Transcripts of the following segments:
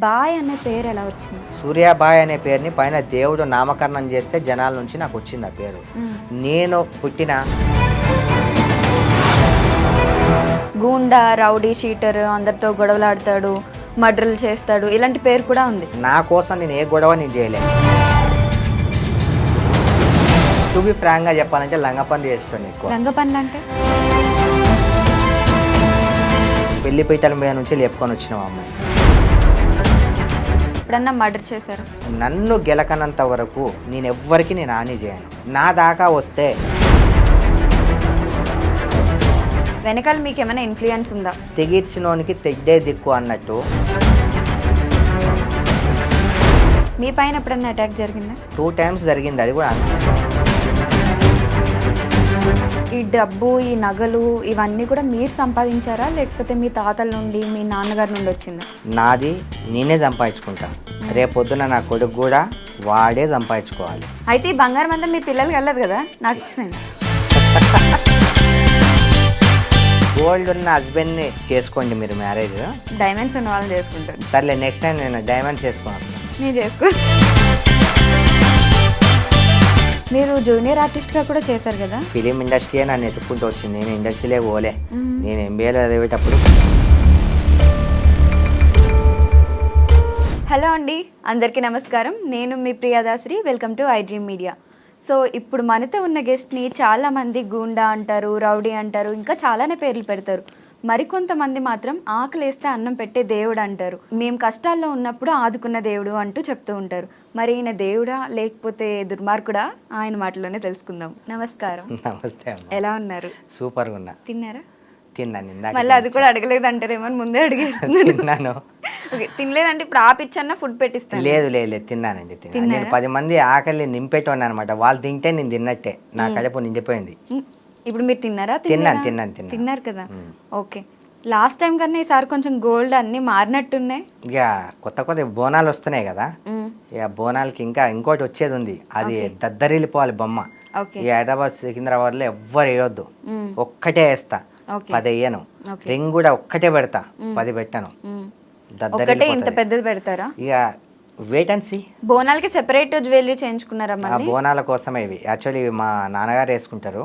Bye అనే పేరు ఎలా వచ్చింది? సూర్యాబాయ్ అనే పేరుని పైన దేవుడు నామకరణం చేస్తే జనాల నుంచి నాకు వచ్చింది ఆ పేరు. నేను పుట్టిన గూండా, రౌడీ, షీటర్, అందరితో గొడవలాడతాడు, మర్డర్లు చేస్తాడు, ఇలాంటి పేరు కూడా ఉంది. నా కోసం నేను ఏ గొడవ నేను చేయలేను. టు బి ఫ్రాంక్గా చెప్పాలంటే లంగ పనులు చేస్తాను ఎక్కువ. లంగ పనులు అంటే పెళ్లి పీటల మీద నుంచి లేపుకొని వచ్చిన అమ్మాయి. ఎప్పుడన్నా మర్డర్ చేశారు? నన్ను గెలకనంత వరకు నేను హాని చేయను. నా దాకా వస్తే వెనకాల మీకు ఏమైనా ఇన్ఫ్లుయెన్స్ ఉందా? తెగిర్చినోనికి తెడ్డే దిక్కు అన్నట్టు. మీ పైన ఎప్పుడన్నా అటాక్ జరిగిందా? 2 times జరిగింది. అది కూడా ఈ డబ్బు, ఈ నగలు, ఇవన్నీ కూడా మీరు సంపాదించారా లేకపోతే మీ తాతల నుండి, మీ నాన్నగారి నుండి వచ్చిందా? నాది నేనే సంపాదించుకుంటా. రేపొద్దున నా కొడుకు కూడా వాడే సంపాదించుకోవాలి. అయితే ఈ బంగారం అంతా మీ పిల్లలకి వెళ్ళదు కదా, నాకు ఇచ్చింది. గోల్డ్ ఉన్న హస్బెండ్ని చేసుకోండి మీరు మ్యారేజ్. డైమండ్స్ ఉన్న వాళ్ళని చేసుకుంటాను. సర్లే, నెక్స్ట్ టైం నేను డైమండ్స్ చేసుకున్నాను. నేను చేసుకో. మీరు జూనియర్ ఆర్టిస్ట్గా కూడా చేశారు కదా? ఫిలిం ఇండస్ట్రీయే నన్ను ఎత్తుక్కుంటూ వచ్చింది. నేను ఇండస్ట్రీలే పోలే. నేను ఎంబీఏలో చదివేటప్పుడు. హలో అండి, అందరికీ నమస్కారం. నేను మీ Priyadashri. Welcome to I dream media. So ఇప్పుడు మనతో ఉన్న గెస్ట్ని చాలామంది గూండా అంటారు, రౌడీ అంటారు, ఇంకా చాలానే పేర్లు పెడతారు. మరికొంతమంది మాత్రం ఆకలేస్తే అన్నం పెట్టే దేవుడు అంటారు. మేము కష్టాల్లో ఉన్నప్పుడు ఆదుకున్న దేవుడు అంటూ చెప్తూ ఉంటారు. మరి ఈయన దేవుడా లేకపోతే దుర్మార్గుడా? ఆయన మాటలోనే తెలుసుకుందాం. నమస్కారం. నమస్తే. ఎలా ఉన్నారు? సూపర్గా ఉన్నా. తిన్నారా? తిన్నాను. మళ్ళీ అది కూడా అడగలేదు అంటారేమో ముందే అడిగేస్తున్నాను. తిన్నాను. తినలేదంటే ఇప్పుడు ఆపిచ్చన్నా ఫుడ్ పెట్టిస్తాను. లేదు తిన్నానండి. నేను 10 మంది ఆకలి నింపేటోని అనమాట. వాళ్ళు తింటే నేను తిన్నట్టే. నా కడుపు నిండిపోయింది. ఇప్పుడు మీరు తిన్నారా? తిన్నాను. తిన్నారు కదా, ఓకే. లాస్ట్ టైం కన్నా ఈసారి కొంచెం గోల్డ్ అన్ని మారినట్టున్నాయి. ఇక కొత్త బోనాలు వస్తున్నాయి కదా, ఇక బోనాలకి ఇంకా ఇంకోటి వచ్చేది ఉంది. అది దద్దరిల్లిపోవాలి బొమ్మ. ఈ హైదరాబాద్, సికింద్రాబాద్లో ఎవ్వరు వేయొద్దు. ఒక్కటే వేస్తా, 10 వేయను. రింగ్ కూడా ఒక్కటే పెడతా, 10 పెట్టను. ఇంత పెద్దది పెడతారా? ఇక వెయిట్ అండ్ సీ. బోనాలకి సెపరేట్ జ్యువెలరీ చేయించుకున్నారా? ఆ బోనాల కోసమే ఇవి. యాక్చువల్లీ మా నాన్నగారు వేసుకుంటారు,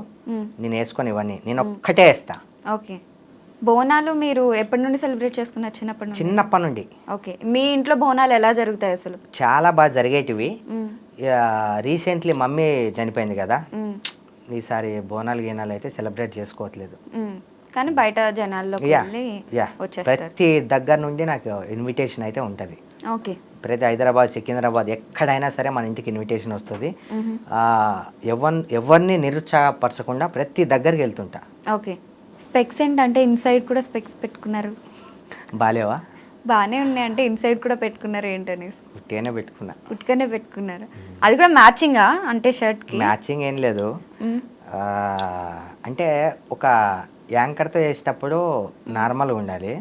నేను వేసుకొని ఇవన్నీ నేను ఒక్కటే వేస్తా. ఓకే. బోనాలు మీరు ఎప్పటి నుండి సెలబ్రేట్ చేసుకున్నారు? చిన్నప్పటి నుండి. ఓకే. మీ ఇంట్లో బోనాలు ఎలా జరుగుతాయి అసలు? చాలా బాగా జరిగేటివి. రీసెంట్లీ మమ్మీ చనిపోయింది కదా, ఈసారి బోనాలు గీనాలు అయితే సెలబ్రేట్ చేసుకోవట్లేదు. కానీ బయట జనాల్లో ప్రతి దగ్గర నుండి నాకు ఇన్విటేషన్ అయితే ఉంటుంది. ఓకే. ప్రతి హైదరాబాద్, సికింద్రాబాద్ ఎక్కడైనా సరే మన ఇంటికి ఇన్విటేషన్ వస్తుంది. ఎవరిని నిరుత్సాహపరచకుండా ప్రతి దగ్గరికి వెళ్తుంటా. ఓకే. స్పెక్స్ ఏంటంటే ఇన్సైడ్ కూడా స్పెక్స్ పెట్టుకున్నారు. బాలేవా? బాగానే ఉన్నాయి. అంటే ఇన్సైడ్ కూడా పెట్టుకున్నారు ఏంటని? ఉట్టిగానే పెట్టుకున్నారు. అది కూడా మ్యాచింగా? అంటే షర్ట్ కి మ్యాచింగ్ ఏం లేదు. అంటే ఒక యాంకర్తో చేసేటప్పుడు నార్మల్గా ఉండాలి,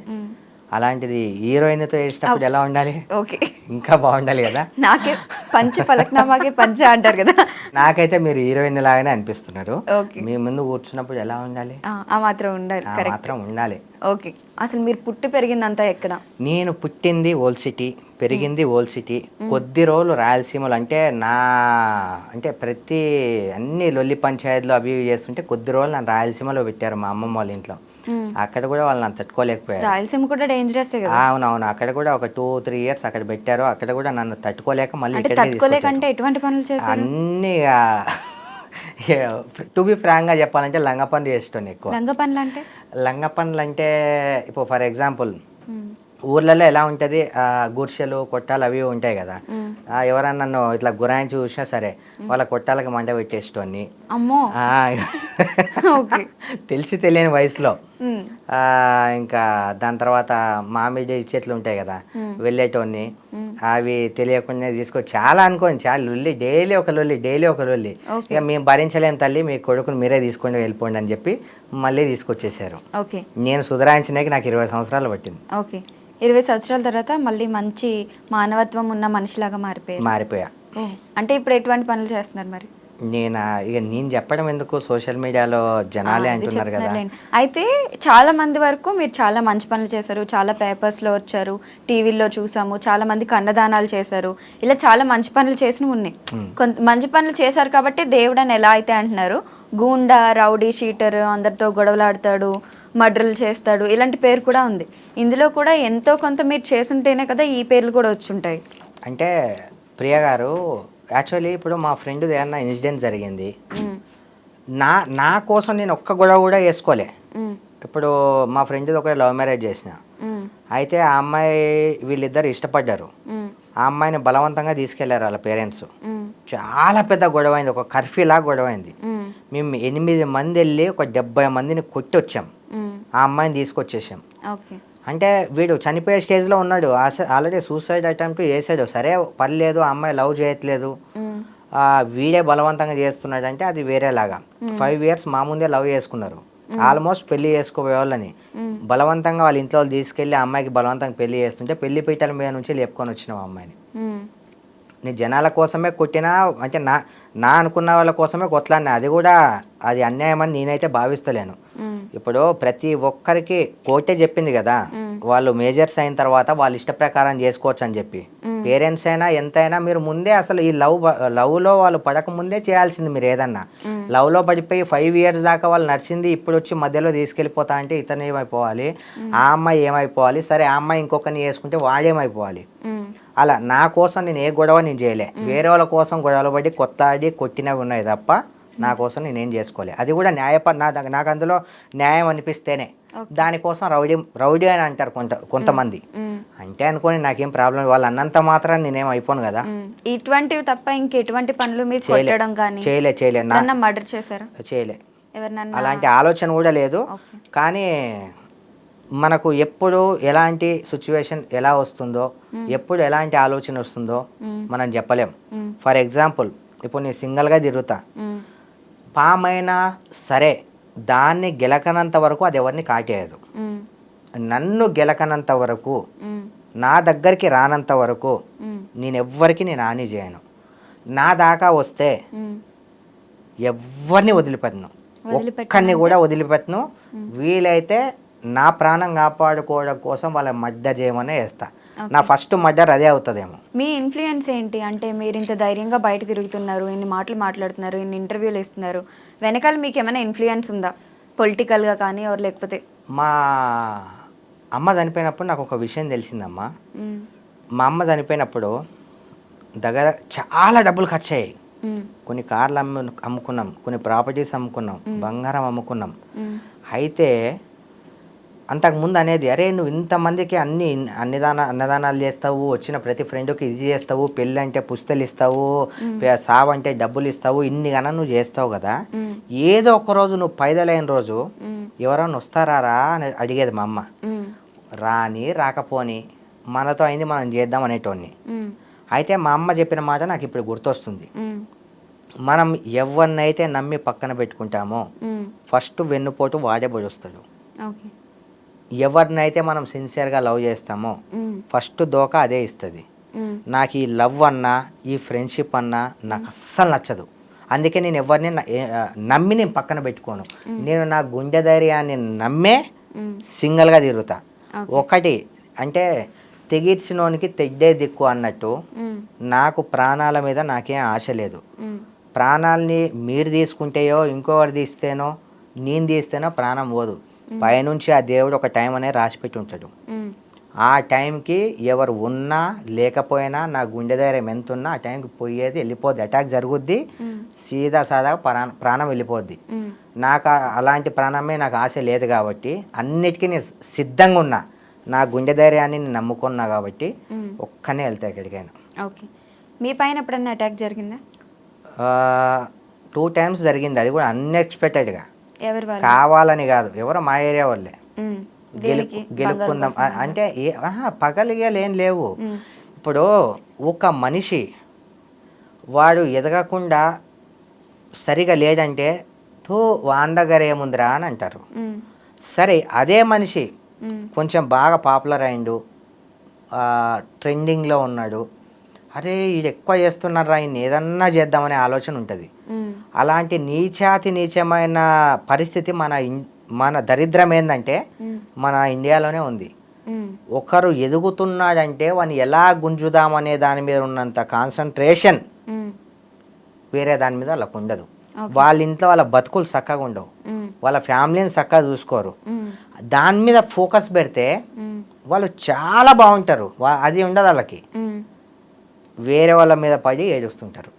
అలాంటిది హీరోయిన్తో చేసేటప్పుడు ఎలా ఉండాలి? ఓకే, ఇంకా బాగుండాలి కదా. నాకే పంచ పలక్నామాకే పంచ అంటారు కదా, నాకైతే మీరు హీరోయిన్ లాగానే అనిపిస్తున్నారు. మీ ముందు కూర్చున్నప్పుడు ఎలా ఉండాలి? ఆ మాత్రం ఉండాలి. ఓకే. అసలు మీరు పుట్టి పెరిగిందంతా ఎక్కడ? నేను పుట్టింది ఓల్డ్ సిటీ, పెరిగింది ఓల్డ్ సిటీ. కొద్ది రోజులు రాయలసీమలు. అంటే ప్రతి అన్ని లొల్లి పంచాయతీలు అవి చేస్తుంటే కొద్ది రోజులు నన్ను రాయలసీమలో పెట్టారు మా అమ్మమ్మ వాళ్ళ ఇంట్లో. అక్కడ కూడా వాళ్ళు నన్ను తట్టుకోలేకపోయారు. రాయలసీమ కూడా డేంజరస్. అవునవును. అక్కడ కూడా ఒక 2-3 years అక్కడ పెట్టారు. అక్కడ కూడా నన్ను తట్టుకోలేక మళ్ళీ ఎటువంటి పనులు చేశారు? అన్ని టు బి ఫ్రాంక్గా చెప్పాలంటే లంగ పనులు చేస్తాను ఎక్కువ. లంగ పనులు అంటే ఇప్పుడు ఫర్ ఎగ్జాంపుల్ ఊర్లలో ఎలా ఉంటుంది, గుడిసెలు కొట్టాలు అవి ఉంటాయి కదా, ఎవరన్నా నన్ను ఇట్లా గురాయించి చూసినా సరే వాళ్ళ కొట్టాలకి మంట పెట్టేస్తోని. తెలిసి తెలియని వయసులో. ఇంకా దాని తర్వాత మామిడి చెట్లు ఉంటాయి కదా, వెళ్ళేటోని అవి తెలియకుండా తీసుకొని చాలా లొల్లి, డైలీ ఒక లొల్లి. ఇక మేము భరించలేం తల్లి, మీ కొడుకుని మీరే తీసుకొని వెళ్ళిపోండి అని చెప్పి మళ్ళీ తీసుకొచ్చేసారు. నేను సుధరాయించడానికి నాకు 20 సంవత్సరాలు పట్టింది. 20 సంవత్సరాల తర్వాత మళ్ళీ మంచి మానవత్వం ఉన్న మనిషిలాగా మారిపోయా. అంటే ఇప్పుడు ఎటువంటి పనులు చేస్తున్నారు మరి? ఇక నేను చెప్పడం ఎందుకు, సోషల్ మీడియాలో జనాలే అది అంటున్నారు కదా. చెప్తున్నారులేండి. అయితే చాలా మంది వరకు మీరు చాలా మంచి పనులు చేశారు, చాలా పేపర్స్లో వచ్చారు, టీవీల్లో చూసాము, చాలా మందికి అన్నదానాలు చేశారు, ఇలా చాలా మంచి పనులు చేసినవి ఉన్నాయి. కొంత మంచి పనులు చేశారు కాబట్టి దేవుడు అని ఎలా అయితే అంటున్నారు, గూండా, రౌడీ, షీటర్, అందరితో గొడవలాడతాడు, మర్డర్లు చేస్తాడు, ఇలాంటి పేరు కూడా ఉంది. ఇందులో కూడా ఎంతో కొంత మీరు చేసుంటేనే కదా ఈ పేర్లు కూడా వచ్చుంటాయి. అంటే ప్రియ గారు, యాక్చువల్లీ ఇప్పుడు మా ఫ్రెండ్ ఏమన్నా ఇన్సిడెంట్ జరిగింది, నా కోసం నేను ఒక్క గొడవ కూడా వేసుకోలే. ఇప్పుడు మా ఫ్రెండ్ది ఒక లవ్ మ్యారేజ్ చేసిన, అయితే ఆ అమ్మాయి వీళ్ళిద్దరు ఇష్టపడ్డారు. ఆ అమ్మాయిని బలవంతంగా తీసుకెళ్లారు వాళ్ళ పేరెంట్స్. చాలా పెద్ద గొడవ అయింది, ఒక కర్ఫ్యూలా గొడవ అయింది. మేము 8 మంది వెళ్ళి ఒక 70 మందిని కొట్టి వచ్చాం, ఆ అమ్మాయిని తీసుకొచ్చేసాం. అంటే వీడు చనిపోయే స్టేజ్లో ఉన్నాడు, ఆల్రెడీ సూసైడ్ అటెంప్ట్ చేశాడు. సరే పర్లేదు, ఆ అమ్మాయి లవ్ చేయట్లేదు, వీడే బలవంతంగా చేస్తున్నాడు అంటే అది వేరేలాగా. 5 years మా ముందే లవ్ చేసుకున్నారు, ఆల్మోస్ట్ పెళ్లి చేసుకోబోయే వాళ్ళని బలవంతంగా వాళ్ళ ఇంట్లో వాళ్ళు తీసుకెళ్ళి ఆ అమ్మాయికి బలవంతంగా పెళ్లి చేస్తుంటే పెళ్లి పీటల మీద నుంచి లేపుకొని వచ్చినావు ఆ అమ్మాయిని. నీ జనాల కోసమే కొట్టినా, అంటే నా అనుకున్న వాళ్ళ కోసమే కొట్లాడినా, అది అన్యాయమని నేనైతే భావిస్తలేను. ఇప్పుడు ప్రతి ఒక్కరికి కోర్టే చెప్పింది కదా, వాళ్ళు మేజర్స్ అయిన తర్వాత వాళ్ళ ఇష్ట ప్రకారం చేసుకోవచ్చు అని చెప్పి. పేరెంట్స్ అయినా ఎంతైనా మీరు ముందే అసలు ఈ లవ్లో వాళ్ళు పడక ముందే చేయాల్సింది. మీరు ఏదన్నా లవ్లో పడిపోయి 5 years దాకా వాళ్ళు నడిచింది, ఇప్పుడు వచ్చి మధ్యలో తీసుకెళ్ళిపోతా అంటే ఇతను ఏమైపోవాలి, ఆ అమ్మాయి ఏమైపోవాలి, సరే ఆ అమ్మాయి ఇంకొకరిని చేసుకుంటే వాడేమైపోవాలి. అలా నా కోసం నేను ఏ గొడవ నేను చేయలే, వేరే వాళ్ళ కోసం గొడవలు పడి కొట్లాడి కొట్టినవి ఉన్నాయి తప్ప నా కోసం నేనేం చేసుకోలే. అది కూడా నాకు అందులో న్యాయం అనిపిస్తేనే. దానికోసం రౌడీ అని అంటారు కొంతమంది, అంటే అనుకోని నాకేం ప్రాబ్లం, వాళ్ళు అన్నంత మాత్రం నేనేం అయిపోను కదా. ఇటువంటివి తప్ప ఇంకెటువంటి పనులు మీరు కొట్టడం కానీ చేయలే మర్డర్ చేశారా? చేయలే, ఎవరినన్నా అలాంటి ఆలోచన కూడా లేదు. కానీ మనకు ఎప్పుడు ఎలాంటి సిచ్యువేషన్ ఎలా వస్తుందో, ఎప్పుడు ఎలాంటి ఆలోచన వస్తుందో మనం చెప్పలేం. ఫర్ ఎగ్జాంపుల్, ఇప్పుడు నేను సింగిల్గా తిరుగుతా, పామైనా సరే దాన్ని గెలకనంత వరకు అది ఎవరిని కాటేయదు. నన్ను గెలకనంత వరకు, నా దగ్గరికి రానంత వరకు నేను హాని చేయను. నా దాకా వస్తే ఎవరిని వదిలిపెట్టను, ఒక్కరిని కూడా వదిలిపెట్టను. వీలైతే నా ప్రాణం కాపాడుకోవడం కోసం వాళ్ళ మర్డర్ చేయమనే వేస్తా. నా ఫస్ట్ మర్డర్ అదే అవుతుందేమో. మీ ఇన్ఫ్లుయెన్స్ ఏంటి? అంటే మీరు ఇంత ధైర్యంగా బయట తిరుగుతున్నారు, ఇన్ని మాటలు మాట్లాడుతున్నారు, ఇన్ని ఇంటర్వ్యూలు ఇస్తున్నారు, వెనకాల మీకు ఏమైనా ఇన్ఫ్లుయెన్స్ ఉందా, పొలిటికల్గా కానీ లేకపోతే? మా అమ్మ చనిపోయినప్పుడు నాకు ఒక విషయం తెలిసిందమ్మా. మా అమ్మ చనిపోయినప్పుడు దగ్గర చాలా డబ్బులు ఖర్చు అయ్యాయి. కొన్ని కార్లు అమ్ముకున్నాం, కొన్ని ప్రాపర్టీస్ అమ్ముకున్నాం, బంగారం అమ్ముకున్నాం. అయితే అంతకుముందు అనేది, అరే నువ్వు ఇంతమందికి అన్నదానాలు చేస్తావు, వచ్చిన ప్రతి ఫ్రెండ్కి ఇది చేస్తావు, పెళ్ళి అంటే పుస్తలు ఇస్తావు, సావు అంటే డబ్బులు ఇస్తావు, ఇన్ని గణం నువ్వు చేస్తావు కదా, ఏదో ఒక రోజు నువ్వు పైదలైన రోజు ఎవరైనా వస్తారా అని అడిగేది మా అమ్మ. రాకపోని మనతో అయింది మనం చేద్దాం అనేటోడిని. అయితే మా అమ్మ చెప్పిన మాట నాకు ఇప్పుడు గుర్తొస్తుంది. మనం ఎవరినైతే నమ్మి పక్కన పెట్టుకుంటామో ఫస్ట్ వెన్నుపోటు వాడే పొడుస్తాడు. ఎవరినైతే మనం సిన్సియర్గా లవ్ చేస్తామో ఫస్ట్ దోకా అదే ఇస్తుంది. నాకు ఈ లవ్ అన్నా, ఈ ఫ్రెండ్షిప్ అన్నా నాకు అస్సలు నచ్చదు. అందుకే నేను ఎవరిని నమ్మి నేను పక్కన పెట్టుకోను. నేను నా గుండె ధైర్యాన్ని నమ్మే సింగిల్గా తిరుగుతా. ఒకటి అంటే తెగిర్చినోనికి తెడ్డే దిక్కు అన్నట్టు, నాకు ప్రాణాల మీద నాకేం ఆశ లేదు. ప్రాణాలని మీరు తీసుకుంటేయో ఇంకొకటి తీస్తేనో నేను తీస్తేనో ప్రాణం పోదు. పైనుంచి ఆ దేవుడు ఒక టైం అనేది రాసిపెట్టి ఉంటాడు. ఆ టైంకి ఎవరు ఉన్నా లేకపోయినా నా గుండె ధైర్యం ఎంత ఉన్నా ఆ టైంకి పోయేది, వెళ్ళిపోద్ది, అటాక్ జరుగుద్ది, సీదా సాదా ప్రాణం వెళ్ళిపోద్ది. నాకు అలాంటి ప్రాణమే నాకు ఆశ లేదు కాబట్టి అన్నిటికీ నేను సిద్ధంగా ఉన్నా. నా గుండె ధైర్యాన్ని నేను నమ్ముకున్నా కాబట్టి ఒక్కనే వెళ్తా ఎక్కడికైనా. ఓకే, మీ పైన ఎప్పుడన్నా అటాక్ జరిగిందా? 2 times జరిగింది, అది కూడా అన్ఎక్స్పెక్టెడ్గా. ఎవరు? కావాలని కాదు, ఎవరో మా ఏరియా వాళ్ళే. గెలుపుకుందాం అంటే పగలిగా ఏం లేవు. ఇప్పుడు ఒక మనిషి వాడు ఎదగకుండా సరిగా లేదంటే వాని దగ్గర ఏముందిరా అని అంటారు. సరే అదే మనిషి కొంచెం బాగా పాపులర్ అయిండు, ట్రెండింగ్లో ఉన్నాడు, అరే ఇది ఎక్కువ చేస్తున్నారా, ఈయన ఏదన్నా చేద్దామనే ఆలోచన ఉంటుంది. అలాంటి నీచమైన పరిస్థితి మన దరిద్రం ఏంటంటే మన ఇండియాలోనే ఉంది. ఒకరు ఎదుగుతున్నాడంటే వాని ఎలా గుంజుదామనే దాని మీద ఉన్నంత కాన్సన్ట్రేషన్ వేరే దాని మీద వాళ్ళకు ఉండదు. వాళ్ళ ఇంట్లో వాళ్ళ బతుకులు చక్కగా ఉండవు, వాళ్ళ ఫ్యామిలీని చక్కగా చూసుకోరు. దాని మీద ఫోకస్ పెడితే వాళ్ళు చాలా బాగుంటారు. అది ఉండదు వాళ్ళకి, వేరే వాళ్ళ మీద పడి ఏడుస్తుంటారు.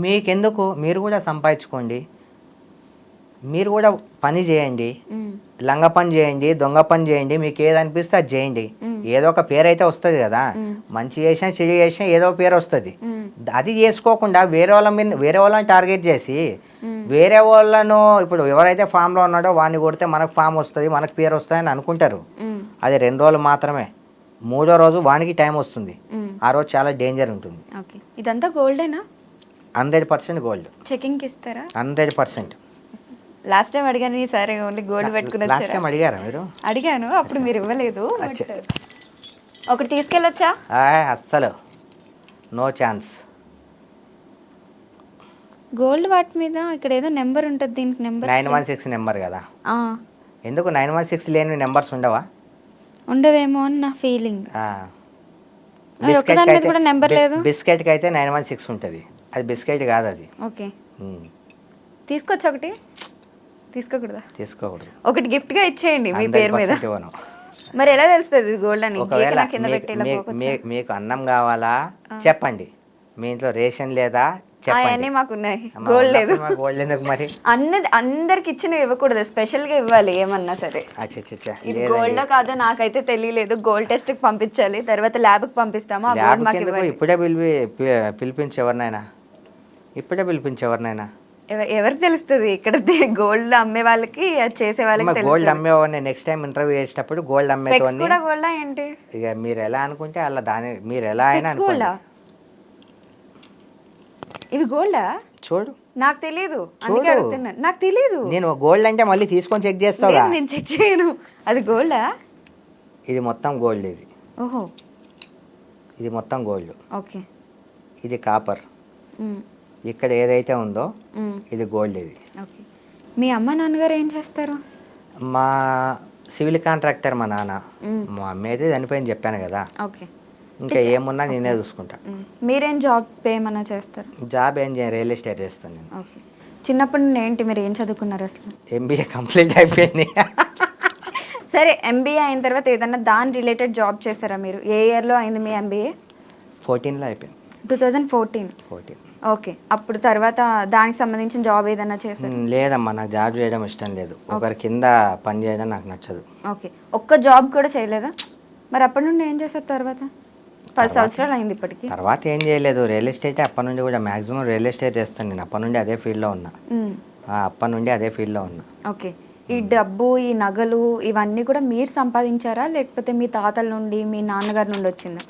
మీకెందుకు, మీరు కూడా సంపాదించుకోండి, మీరు కూడా పని చేయండి, లంగ పని చేయండి, దొంగ పని చేయండి, మీకు ఏది అనిపిస్తే అది చేయండి. ఏదో ఒక పేరు అయితే వస్తుంది కదా, మంచి చేసినా చెడు చేసినా ఏదో పేరు వస్తుంది. అది చేసుకోకుండా వేరే వాళ్ళని టార్గెట్ చేసి వేరే వాళ్ళను, ఇప్పుడు ఎవరైతే ఫామ్లో ఉన్నాడో వాడిని కొడితే మనకు ఫామ్ వస్తుంది, మనకు పేరు వస్తుంది అని అనుకుంటారు. అది 2 రోజులు మాత్రమే. 3వ రోజు వానికి టైం వస్తుంది. ఆ రోజు చాలా డేంజర్ ఉంటుంది. ఇదంతా గోల్డేనా? 100% గోల్డ్. చెకింగ్ ఇస్తారా? 100%. లాస్ట్ టైం అడిగాను, సరే ఓన్లీ గోల్డ్ పెట్టుకుని లాస్ట్ టైం అడిగారా మీరు? అడిగాను, అప్పుడు మీరు ఇవ్వలేదు. ఒకటి తీసుకెళ్ళొచ్చా? అస్సలు నో ఛాన్స్. గోల్డ్ వాటి మీద ఇక్కడ ఏదో నెంబర్ ఉంటుంది, దీనికి నెంబర్ 916 నెంబర్ కదా. ఎందుకు 916 లేని నెంబర్స్ ఉండవా? ఉండవేమో అని నా ఫీలింగ్. బిస్కెట్కి అయితే 916 ఉంటుంది, అది బిస్కెట్ కాదు అది. ఓకే, తీసుకోవచ్చు. ఒకటి తీసుకోకూడదా? తీసుకోకూడదు. ఒకటి గిఫ్ట్ గా ఇచ్చేయండి మీ పేరు మీద. మరి ఎలా తెలుస్తుంది గోల్డ్ అని? ఒకవేళ మీకు అన్నం కావాలా చెప్పండి, మీ ఇంట్లో రేషన్ లేదా చెప్పండి. మాకున్నాయి, గోల్డ్ లేదు. గోల్డ్ ఎందుకు మరి? అందరికి ఇచ్చినవి ఇవ్వకూడదు, స్పెషల్ గా ఇవ్వాలి ఏమన్నా సరే. ఇది గోల్డ్ కాదో నాకైతే తెలియలేదు. గోల్డ్ టెస్ట్ కి పంపించాలి, తర్వాత ల్యాబ్ కి పంపిస్తాము. ఇప్పుడే పిలిపించేవరినైనా, ఎవరికి తెలుస్తుంది? ఇక్కడ గోల్డ్ అమ్మే వాళ్ళకి, చేసే వాళ్ళకి. గోల్డ్ అమ్మేవాడిని నెక్స్ట్ టైం ఇంటర్వ్యూ చేసేటప్పుడు గోల్డ్ అమ్మేవాడిని. కూడా గోల్డ్ ఏంటి? ఇక మీరు ఎలా అనుకుంటే అలా, మీరు ఎలా అయినా అనుకోండి. ఇవి గోల్డా? చూడు, నాకు తెలియదు, అందుకే అడుగుతున్నాను. నాకు తెలియదు. నేను గోల్డ్ అంటే మళ్ళీ తీసుకొని చెక్ చేస్తావా? నేను చెక్ చేయను. అది గోల్డా? ఇది మొత్తం గోల్డ్. ఇది ఓహో, ఇది మొత్తం గోల్డ్. ఓకే. ఇది కాపర్. ఇక్కడ ఏదైతే ఉందో ఇది గోల్డ్. ఇది ఓకే. మీ అమ్మ నాన్నగారు ఏం చేస్తారు? మా సివిల్ కాంట్రాక్టర్ మా నాన్న. మా అమ్మ అయితే చనిపోయింది చెప్పాను కదా. ఓకే. ఇంకా ఏమున్నా నేనే చూసుకుంటా. మీరేం జాబ్ ఏమన్నా చేస్తారు? జాబ్ ఏం చేయ, రియల్ ఎస్టేట్ చేస్తాను నేను. ఓకే. చిన్నప్పటి నుండి ఏంటి, మీరు ఏం చదువుకున్నారు అసలు? ఎంబీఏ కంప్లీట్ అయిపోయింది. సరే, ఎంబీఏ అయిన తర్వాత ఏదన్నా దాని రిలేటెడ్ జాబ్ చేస్తారా మీరు? ఏ ఇయర్లో అయింది మీ ఎంబీఏ? 14లో అయిపోయింది. 2014. ఓకే. అప్పుడు తర్వాత దానికి సంబంధించిన జాబ్ ఏదైనా చేశారు? లేదమ్మా, నాకు జాబ్ చేయడం ఇష్టం లేదు. ఒకరి కింద పని చేయడం నాకు నచ్చదు. ఓకే. ఒక్క జాబ్ కూడా చేయలేదా? మరి అప్పటి నుండి ఏం చేశారు తర్వాత? 10 సంవత్సరాలు అయింది ఇప్పటికి. తర్వాత ఏం చేయలేదు, రియల్ ఎస్టేట్. అప్పటి నుండి కూడా మాక్సిమం రియల్ ఎస్టేట్ చేస్తాను నేను. అప్పటి నుండి అదే ఫీల్డ్లో ఉన్నా. అప్పటి నుండి అదే ఫీల్డ్లో ఉన్నా. ఓకే. ఈ డబ్బు, ఈ నగలు, ఇవన్నీ కూడా మీరు సంపాదించారా, లేకపోతే మీ తాతల నుండి, మీ నాన్నగారి నుండి వచ్చిందా?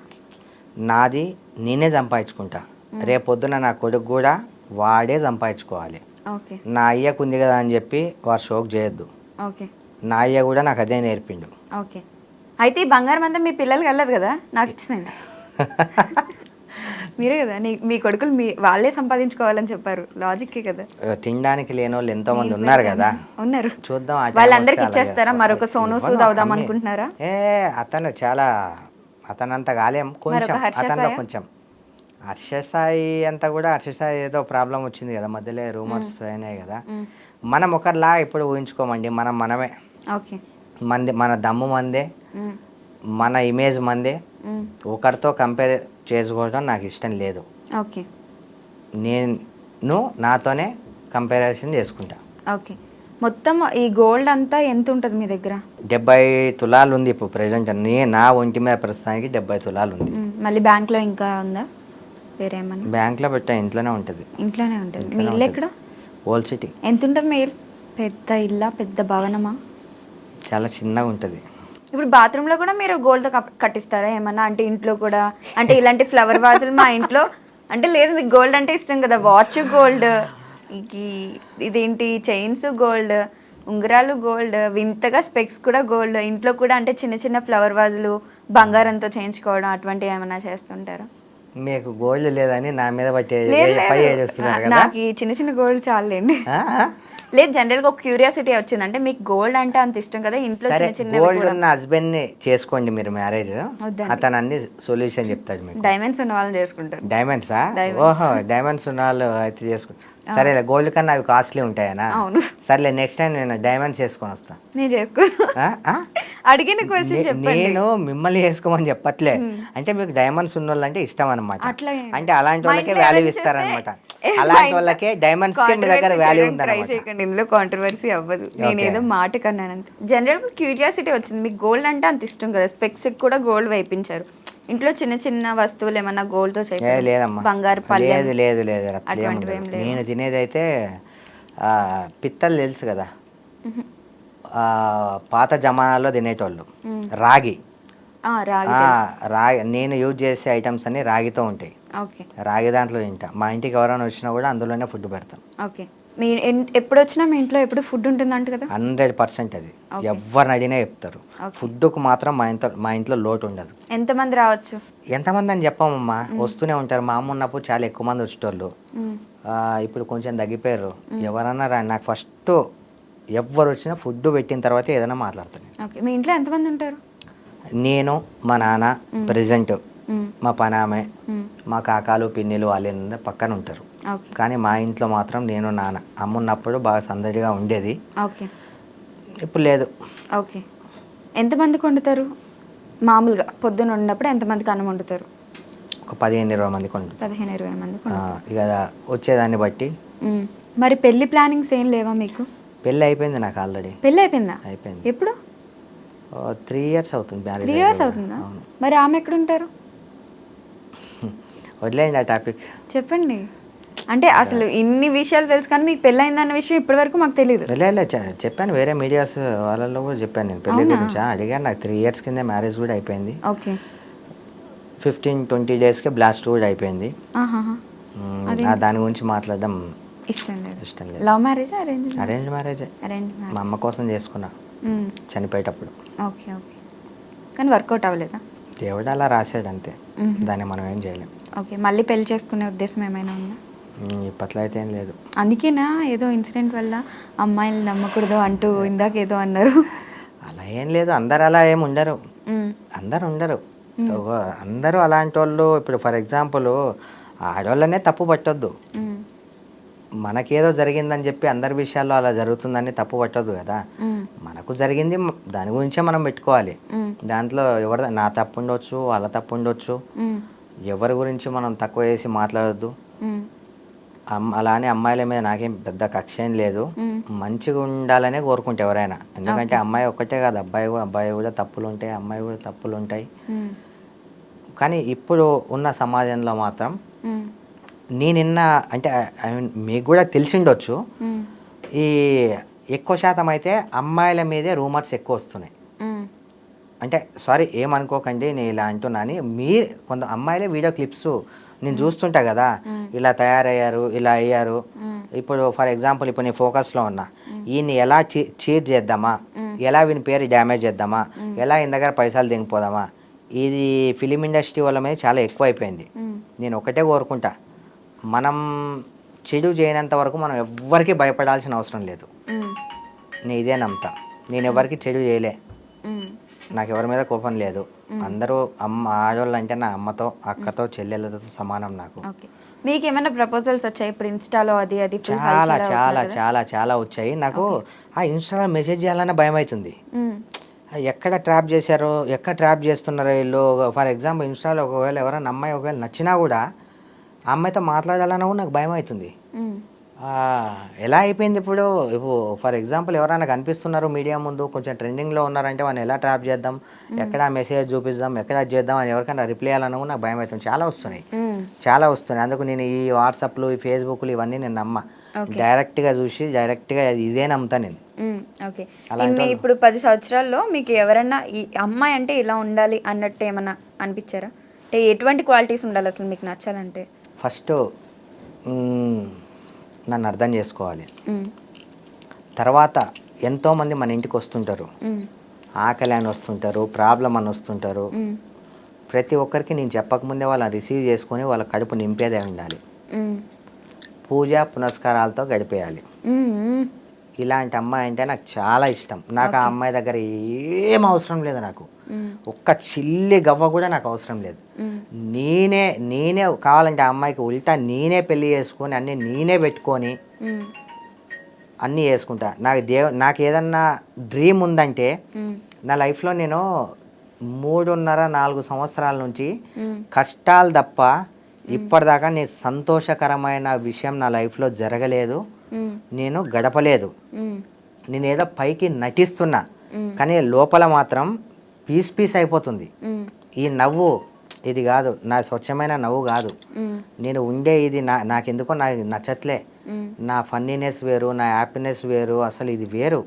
నాది నేనే సంపాదించుకుంటా. రేపొద్దున నా కొడుకు కూడా వాడే సంపాదించుకోవాలి. ఓకే. నా అయ్యకు ఉంది కదా అని చెప్పి వాడు షోక్ చేయొద్దు. ఓకే. నా అయ్య కూడా నాకు అదే నేర్పిండు. ఓకే. అయితే ఈ బంగారం అంతా మీ పిల్లలకి వెళ్ళదు కదా, నాకు ఇచ్చేయండి. మీరే కదా మీ కొడుకులు వాళ్ళే సంపాదించుకోవాలని చెప్పారు, లాజిక్కే కదా. తినడానికి లేని వాళ్ళు ఎంతో మంది ఉన్నారు కదా. ఉన్నారు, చూద్దాం. వాళ్ళందరికి ఇచ్చేస్తారా? మరొక సోను సూద్ అవుదాం అనుకుంటున్నారా? అతను చాలా, అతనంత కాలేం, కొంచెం అతనిలో కొంచెం. హర్ష సాయి అంతా కూడా, హర్ష సాయి ఏదో ప్రాబ్లం వచ్చింది కదా మధ్యలో, రూమర్స్ అయినాయి కదా. మనం ఒకరిలా ఇప్పుడు ఊహించుకోమండి, మనమే. ఓకే. మన దమ్ము మందే, మన ఇమేజ్ మందే. ఒకరితో కంపేర్ చేసుకోవడం నాకు ఇష్టం లేదు. ఓకే. నేను నాతోనే కంపారిజన్ చేసుకుంటా. ఓకే. మొత్తం ఈ గోల్డ్ అంతా ఎంత ఉంటుంది మీ దగ్గర? 70 తులాలు ఉంది ఇప్పుడు ప్రెసెంట్. నా ఒంటి మీద ప్రస్తుతానికి 70 తులాలు ఉంది. మళ్ళీ బ్యాంక్లో ఇంకా ఉందా వేరే ఏమన్నా? బ్యాంక్లో పెట్టా, ఇంట్లోనే ఉంటుంది. ఇంట్లోనే ఉంటుంది. మీ ఇల్లు ఎక్కడ? Old city. ఎంత ఉంటుంది మీ ఇల్లు? పెద్ద ఇల్లా, పెద్ద భవనమా? చాలా చిన్నగా ఉంటుంది. ఇప్పుడు బాత్రూంలో కూడా మీరు గోల్డ్తో కట్టిస్తారా ఏమన్నా? అంటే ఇంట్లో కూడా, అంటే ఇలాంటి ఫ్లవర్ వాజులు మా ఇంట్లో, అంటే లేదు మీకు గోల్డ్ అంటే ఇష్టం కదా, వాచ్ గోల్డ్, ఇదేంటి చైన్స్ గోల్డ్, ఉంగరాలు గోల్డ్, వింతగా స్పెక్స్ కూడా గోల్డ్, ఇంట్లో కూడా అంటే చిన్న చిన్న ఫ్లవర్ వాజులు బంగారంతో చేయించుకోవడం అటువంటివి ఏమైనా చేస్తుంటారా? మీకు గోల్డ్ లేదని నా మీద పట్టి లేదు, పై లేదు. చేస్తున్నారు కదా. నాకు ఈ చిన్న చిన్న గోల్డ్ చాలండి. ఆ, ఆ? లేదు, జనరల్గా ఒక క్యూరియాసిటీ వచ్చింది. అంటే మీకు గోల్డ్ అంటే అంత ఇష్టం కదా, ఇంట్లో సరే, చిన్న చిన్నవి గోల్డ్ కూడా. ఉన్న హస్బెండ్ ని చేసుకోండి మీరు మ్యారేజ్. వద్దండి. అతను అన్ని సొల్యూషన్ చెప్తాడు మీకు. డైమండ్స్ ఉన్న వాళ్ళని చేసుకుంటారు. డైమండ్సా? Diamonds. ఓహో, డైమండ్స్ ఉన్న వాళ్ళు అయితే చేసుకో. సరేలే, గోల్డ్ కన్నా అవి కాస్ట్లీ ఉంటాయనా? అవును. సరేలే, నెక్స్ట్ టైం నేను డైమండ్స్ చేసుకొని వస్తా. నేను చేసుకోను. ఆ? ఆ? అడిగిన క్వశ్చన్ చెప్పండి. నేను మిమ్మల్ని చేసుకోమని చెప్పట్లే. అంటే మీకు డైమండ్స్ ఉన్న వాళ్ళు అంటే ఇష్టం అనమాట. అట్లా ఏం అంటే అలాంటి మా వాళ్ళకే ఇంట్లో వాల్యూ ఎవరైనా ఇస్తారనమాట. చూస్తే, మా అలాంటి ఇంట్లో వాళ్ళకే డైమండ్స్ కి మీ దగ్గర controversy వాల్యూ చేయడానికి try ఉందన్నమాట. చేయకండి. ఇందులో కాంట్రవర్సీ అవ్వదు. నేను Okay. ఏదో మాట కన్నాను అంతే. జనరల్ గా క్యూరియాసిటీ వచ్చింది. మీకు గోల్డ్ అంటే అంత ఇష్టం కదా, స్పెక్స్ కూడా గోల్డ్ వేయించారు. ఇంట్లో చిన్న చిన్న వస్తువులు ఏమన్నా గోల్డ్ తో ఏ చేయాలి? లేదమ్మా, బంగారు పల్లె లేదు లేదు లేదు, అట్లా ఏం అటువంటివి ఏం ఉండదు. లేవా? నేను తినేది అయితే పిత్తలు తెలుసు కదా, పాత జమానాలో తినేటోళ్ళు రాగి. రాగి. రాగి నేను యూజ్ చేసే ఐటమ్స్ అన్ని రాగితో ఉంటాయి. ఓకే, రాగి దాంట్లో తింటా. మా ఇంటికి ఎవరైనా వచ్చినా కూడా అందులోనే ఫుడ్ పెడతాం. ఓకే. మీ ఎప్పుడు వచ్చినా మీ ఇంట్లో ఎప్పుడు ఫుడ్ ఉంటుందంట కదా. 100% అది Okay. ఎవరిని అడిగినా చెప్తారు. Okay. ఫుడ్కు మాత్రం మా ఇంట్లో లోటు ఉండదు. ఎంతమంది రావచ్చు? ఎంతమంది అని చెప్పామమ్మా, వస్తూనే ఉంటారు. మా అమ్మ ఉన్నప్పుడు చాలా ఎక్కువ మంది వచ్చేటోళ్ళు. ఇప్పుడు కొంచెం తగ్గిపోయారు. ఎవరన్నా నాకు ఫస్ట్ ఎవరు వచ్చినా ఫుడ్ పెట్టిన తర్వాత ఏదైనా మాట్లాడతాను. ఓకే, మీ ఇంట్లో ఎంతమంది ఉంటారు? నేను, మా నాన్న ప్రెజెంట్, మా పనామె, మా కాకాలు పిన్నిలు వాళ్ళు పక్కన ఉంటారు. ఓకే, కానీ మా ఇంట్లో మాత్రం నేను, నాన్న. అమ్మ ఉన్నప్పుడు బాగా సందడిగా ఉండేది. ఓకే, ఇప్పుడు లేదు. ఓకే. ఎంతమందికి వండుతారు మామూలుగా? పొద్దున్న ఉన్నప్పుడు ఎంతమందికి అన్నం వండుతారు? ఒక 15-20 మందికి ఉంటుంది. 15-20 మందికి. ఇక వచ్చేదాన్ని బట్టి. మరి పెళ్లి ప్లానింగ్స్ ఏం లేవా మీకు? పెళ్ళి అయిపోయింది నాకు ఆల్రెడీ. పెళ్ళి అయిపోయిందా? అయిపోయింది. ఎప్పుడు? 3 years అవుతుంది మ్యారేజ్. 3 years అవుతుందా? మరి ఆమె ఎక్కడ ఉంటారు? వదిలేయండి ఆ టాపిక్. చెప్పండి. అంటే అసలు ఇన్ని విషయాలు తెలుసు కానీ మీకు పెళ్ళి అయిందన్న విషయం ఇప్పటి వరకు మాకు తెలియదు. లేదు, చెప్పాను వేరే మీడియాస్ వాళ్ళలో కూడా చెప్పాను నేను పెళ్లి గురించి. అడిగాను. నాకు 3 years కింద మ్యారేజ్ కూడా అయిపోయింది. ఓకే. 15-20 daysకే బ్లాస్ట్ కూడా అయిపోయింది. దాని గురించి మాట్లాడడం ఇష్టం ఇష్టం లేదు. Love marriage, arrange? Arrange marriage. మా అమ్మ కోసం చేసుకున్నా చనిపోయేటప్పుడు. Okay, okay. కానీ వర్కౌట్ అవ్వలేదా? దేవుడు అలా రాశాడు అంతే, దాన్ని మనం ఏం చేయలేం. ఓకే, మళ్ళీ పెళ్లి చేసుకునే ఉద్దేశం ఏమైనా ఉందా? ఇప్పట్లో అయితే ఏం లేదు. అందుకేనా ఏదో ఇన్సిడెంట్ వల్ల అమ్మాయిలు నమ్మకూడదు అంటూ ఇందాక ఏదో అన్నారు? అలా ఏం లేదు, అందరు అలా ఏమి ఉండరు. అందరు ఉండరు. అందరూ అలాంటి వాళ్ళు. ఇప్పుడు ఫర్ ఎగ్జాంపుల్ ఆడవాళ్ళనే తప్పు పట్టొద్దు. మనకేదో జరిగిందని చెప్పి అందరి విషయాల్లో అలా జరుగుతుందని తప్పు పట్టొద్దు కదా. మనకు జరిగింది, దాని గురించే మనం పెట్టుకోవాలి. దాంట్లో ఎవరి నా తప్పు ఉండొచ్చు, వాళ్ళ తప్పు ఉండొచ్చు. ఎవరి గురించి మనం తక్కువ చేసి మాట్లాడొద్దు. అలానే అమ్మాయిల మీద నాకేం పెద్ద కక్ష ఏం లేదు. మంచిగా ఉండాలనే కోరుకుంటే ఎవరైనా. ఎందుకంటే అమ్మాయి ఒక్కటే కాదు, అబ్బాయి కూడా తప్పులు ఉంటాయి, అమ్మాయి కూడా తప్పులు ఉంటాయి. కానీ ఇప్పుడు ఉన్న సమాజంలో మాత్రం నేనిన్న అంటే మీకు కూడా తెలిసి ఉండొచ్చు, ఈ ఎక్కువ శాతం అయితే అమ్మాయిల మీదే రూమర్స్ ఎక్కువ వస్తున్నాయి. అంటే సారీ ఏమనుకోకండి నేను ఇలా అంటున్నాను. మీరు కొంత అమ్మాయిలే వీడియో క్లిప్స్ నేను చూస్తుంటా కదా, ఇలా తయారయ్యారు, ఇలా అయ్యారు. ఇప్పుడు ఫర్ ఎగ్జాంపుల్ ఇప్పుడు నేను ఫోకస్లో ఉన్నా, ఈయన్ని ఎలా చీట్ చేద్దామా, ఎలా వీని పేరు డ్యామేజ్ చేద్దామా, ఎలా ఈయన దగ్గర పైసలు దిగిపోదామా, ఇది ఫిలిం ఇండస్ట్రీ వాళ్ళ మీద చాలా ఎక్కువ అయిపోయింది. నేను ఒకటే కోరుకుంటా, మనం చెడు చేయనంత వరకు మనం ఎవ్వరికి భయపడాల్సిన అవసరం లేదు. నేను ఇదే నమ్ముతా. నేను ఎవరికి చెడు చేయలే, నాకు ఎవరి మీద కోపం లేదు. అందరూ ఆడవాళ్ళు అంటే నా అమ్మతో, అక్కతో, చెల్లెళ్ళతో సమానం నాకు. మీకు ఏమైనా ప్రపోజల్స్ వచ్చాయి ఇప్పుడు ఇన్స్టాలో? అది చాలా చాలా చాలా చాలా వచ్చాయి. నాకు ఆ ఇన్స్టాలో మెసేజ్ చేయాలనే భయం అవుతుంది. ఎక్కడ ట్రాప్ చేశారో, ఎక్కడ ట్రాప్ చేస్తున్నారో వీళ్ళు. ఫర్ ఎగ్జాంపుల్ ఇన్స్టాలో ఒకవేళ ఎవరైనా అమ్మాయి ఒకవేళ నచ్చినా కూడా ఆ అమ్మాయితో మాట్లాడాలన్నా కూడా నాకు భయం అవుతుంది. ఎలా అయిపోయింది ఇప్పుడు ఫర్ ఎగ్జాంపుల్ ఎవరైనా కనిపిస్తున్నారు మీడియా ముందు, కొంచెం ట్రెండింగ్లో ఉన్నారంటే వాళ్ళని ఎలా ట్రాప్ చేద్దాం, ఎక్కడ మెసేజ్ చూపిద్దాం, ఎక్కడ చేద్దాం అని ఎవరికైనా రిప్లై చేయాలన్నా కూడా నాకు భయం అవుతుంది. చాలా వస్తున్నాయి. అందుకు నేను ఈ వాట్సాప్లు, ఈ ఫేస్బుక్లు ఇవన్నీ నేను నమ్మ, డైరెక్ట్గా చూసి డైరెక్ట్గా ఇదే నమ్ముతా నేను. ఓకే. ఇప్పుడు 10 సంవత్సరాల్లో మీకు ఎవరన్నా ఈ అమ్మాయి అంటే ఇలా ఉండాలి అన్నట్టు ఏమన్నా అనిపించారా? అంటే ఎటువంటి క్వాలిటీస్ ఉండాలి అసలు మీకు నచ్చాలంటే? ఫస్ట్ నన్ను అర్థం చేసుకోవాలి. తర్వాత ఎంతోమంది మన ఇంటికి వస్తుంటారు, ఆకలి అని వస్తుంటారు, ప్రాబ్లం అని వస్తుంటారు. ప్రతి ఒక్కరికి నేను చెప్పకముందే వాళ్ళని రిసీవ్ చేసుకొని వాళ్ళ కడుపు నింపేదే ఉండాలి. పూజ పునస్కారాలతో గడిపేయాలి. ఇలాంటి అమ్మాయి అంటే నాకు చాలా ఇష్టం. నాకు ఆ అమ్మాయి దగ్గర ఏం అవసరం లేదు. నాకు ఒక్క చిల్లి గవ్వ కూడా నాకు అవసరం లేదు. నేనే కావాలంటే ఆ అమ్మాయికి ఉల్టా నేనే పెళ్లి చేసుకొని అన్నీ నేనే పెట్టుకొని అన్నీ చేసుకుంటా. నాకు ఏదన్నా డ్రీమ్ ఉందంటే నా లైఫ్లో నేను 3.5-4 సంవత్సరాల నుంచి కష్టాలు తప్ప ఇప్పటిదాకా నేను సంతోషకరమైన విషయం నా లైఫ్లో జరగలేదు. నేను గడపలేదు. నేను ఏదో పైకి నటిస్తున్నా కానీ లోపల మాత్రం పీస్ అయిపోతుంది. ఈ నవ్వు ఇది కాదు, నా స్వచ్ఛమైన నవ్వు కాదు. నేను ఉండే ఇది నాకెందుకో నాకు నచ్చట్లే. నా ఫన్నీనెస్ వేరు, నా హ్యాపీనెస్ వేరు, అసలు ఇది వేరు.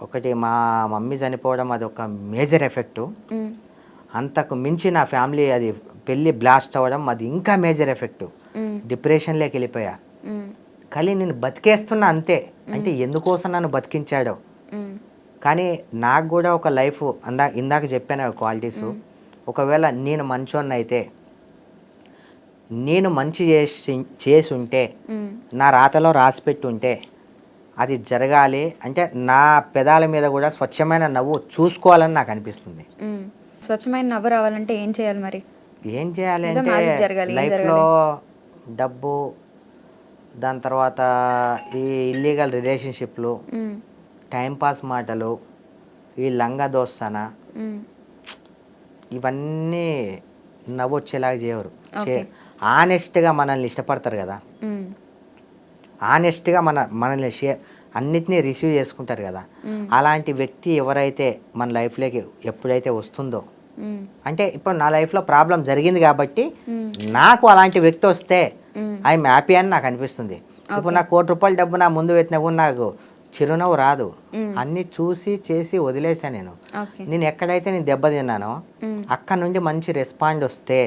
ఒకటి మా మమ్మీ చనిపోవడం అది ఒక మేజర్ ఎఫెక్టు. అంతకు మించి నా ఫ్యామిలీ అది పెళ్ళి బ్లాస్ట్ అవ్వడం అది ఇంకా మేజర్ ఎఫెక్టు. డిప్రెషన్లోకి వెళ్ళిపోయా. కానీ నేను బతికేస్తున్నా అంతే. అంటే ఎందుకోసం నన్ను బతికించాడో. కానీ నాకు కూడా ఒక లైఫ్ ఇందాక చెప్పాను క్వాలిటీస్. ఒకవేళ నేను మంచోన్ని అయితే, నేను మంచి చేసి ఉంటే, నా రాతలో రాసి పెట్టి ఉంటే అది జరగాలి అంటే నా పెదాల మీద కూడా స్వచ్ఛమైన నవ్వు చూసుకోవాలని నాకు అనిపిస్తుంది. స్వచ్ఛమైన నవ్వు రావాలంటే ఏం చేయాలి మరి? ఏం చేయాలి అంటే లైఫ్లో డబ్బు, దాని తర్వాత ఈ ఇల్లీగల్ రిలేషన్షిప్లు, టైంపాస్ మాటలు, ఈ లంగా దోస్తాన ఇవన్నీ నవ్వొచ్చేలాగా చేయరు. ఆనెస్ట్గా మనల్ని ఇష్టపడతారు కదా, ఆనెస్ట్గా మనల్ని అన్నిటినీ రిసీవ్ చేసుకుంటారు కదా, అలాంటి వ్యక్తి ఎవరైతే మన లైఫ్లోకి ఎప్పుడైతే వస్తుందో, అంటే ఇప్పుడు నా లైఫ్లో ప్రాబ్లం జరిగింది కాబట్టి నాకు అలాంటి వ్యక్తి వస్తే ఐఎమ్ హ్యాపీ అని నాకు అనిపిస్తుంది. ఇప్పుడు నాకు ₹1 కోటి డబ్బు నా ముందు పెట్టినా కూడా నాకు చిరునవ్వు రాదు. అన్ని చూసి చేసి వదిలేసా. నేను ఎక్కడైతే నేను దెబ్బతిన్నానో అక్కడ నుండి మంచి రెస్పాండ్ వస్తే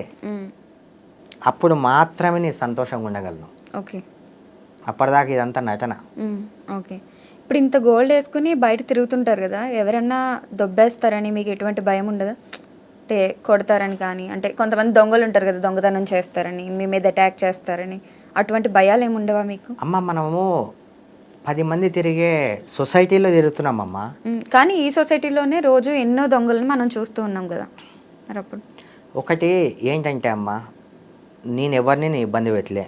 అప్పుడు మాత్రమే నేను సంతోషంగా ఉండగలను. అప్పటిదాకా ఇదంతా నటన. ఓకే, ఇప్పుడు ఇంత గోల్డ్ వేసుకుని బయట తిరుగుతుంటారు కదా, ఎవరన్నా దొబ్బేస్తారని మీకు ఎటువంటి భయం ఉండదా? అంటే కొడతారని కానీ, అంటే కొంతమంది దొంగలు ఉంటారు కదా, దొంగతనం చేస్తారని, మీ మీద అటాక్ చేస్తారని, అటువంటి భయాలు ఏమి ఉండవా మీకు? అమ్మ, మనము 10 మంది తిరిగే సొసైటీలో తిరుగుతున్నామమ్మా. కానీ ఈ సొసైటీలోనే రోజు ఎన్నో దొంగలను మనం చూస్తూ ఉన్నాం కదా. మరి అప్పుడు ఒకటి ఏంటంటే అమ్మ, నేను ఎవరిని ఇబ్బంది పెట్టలే,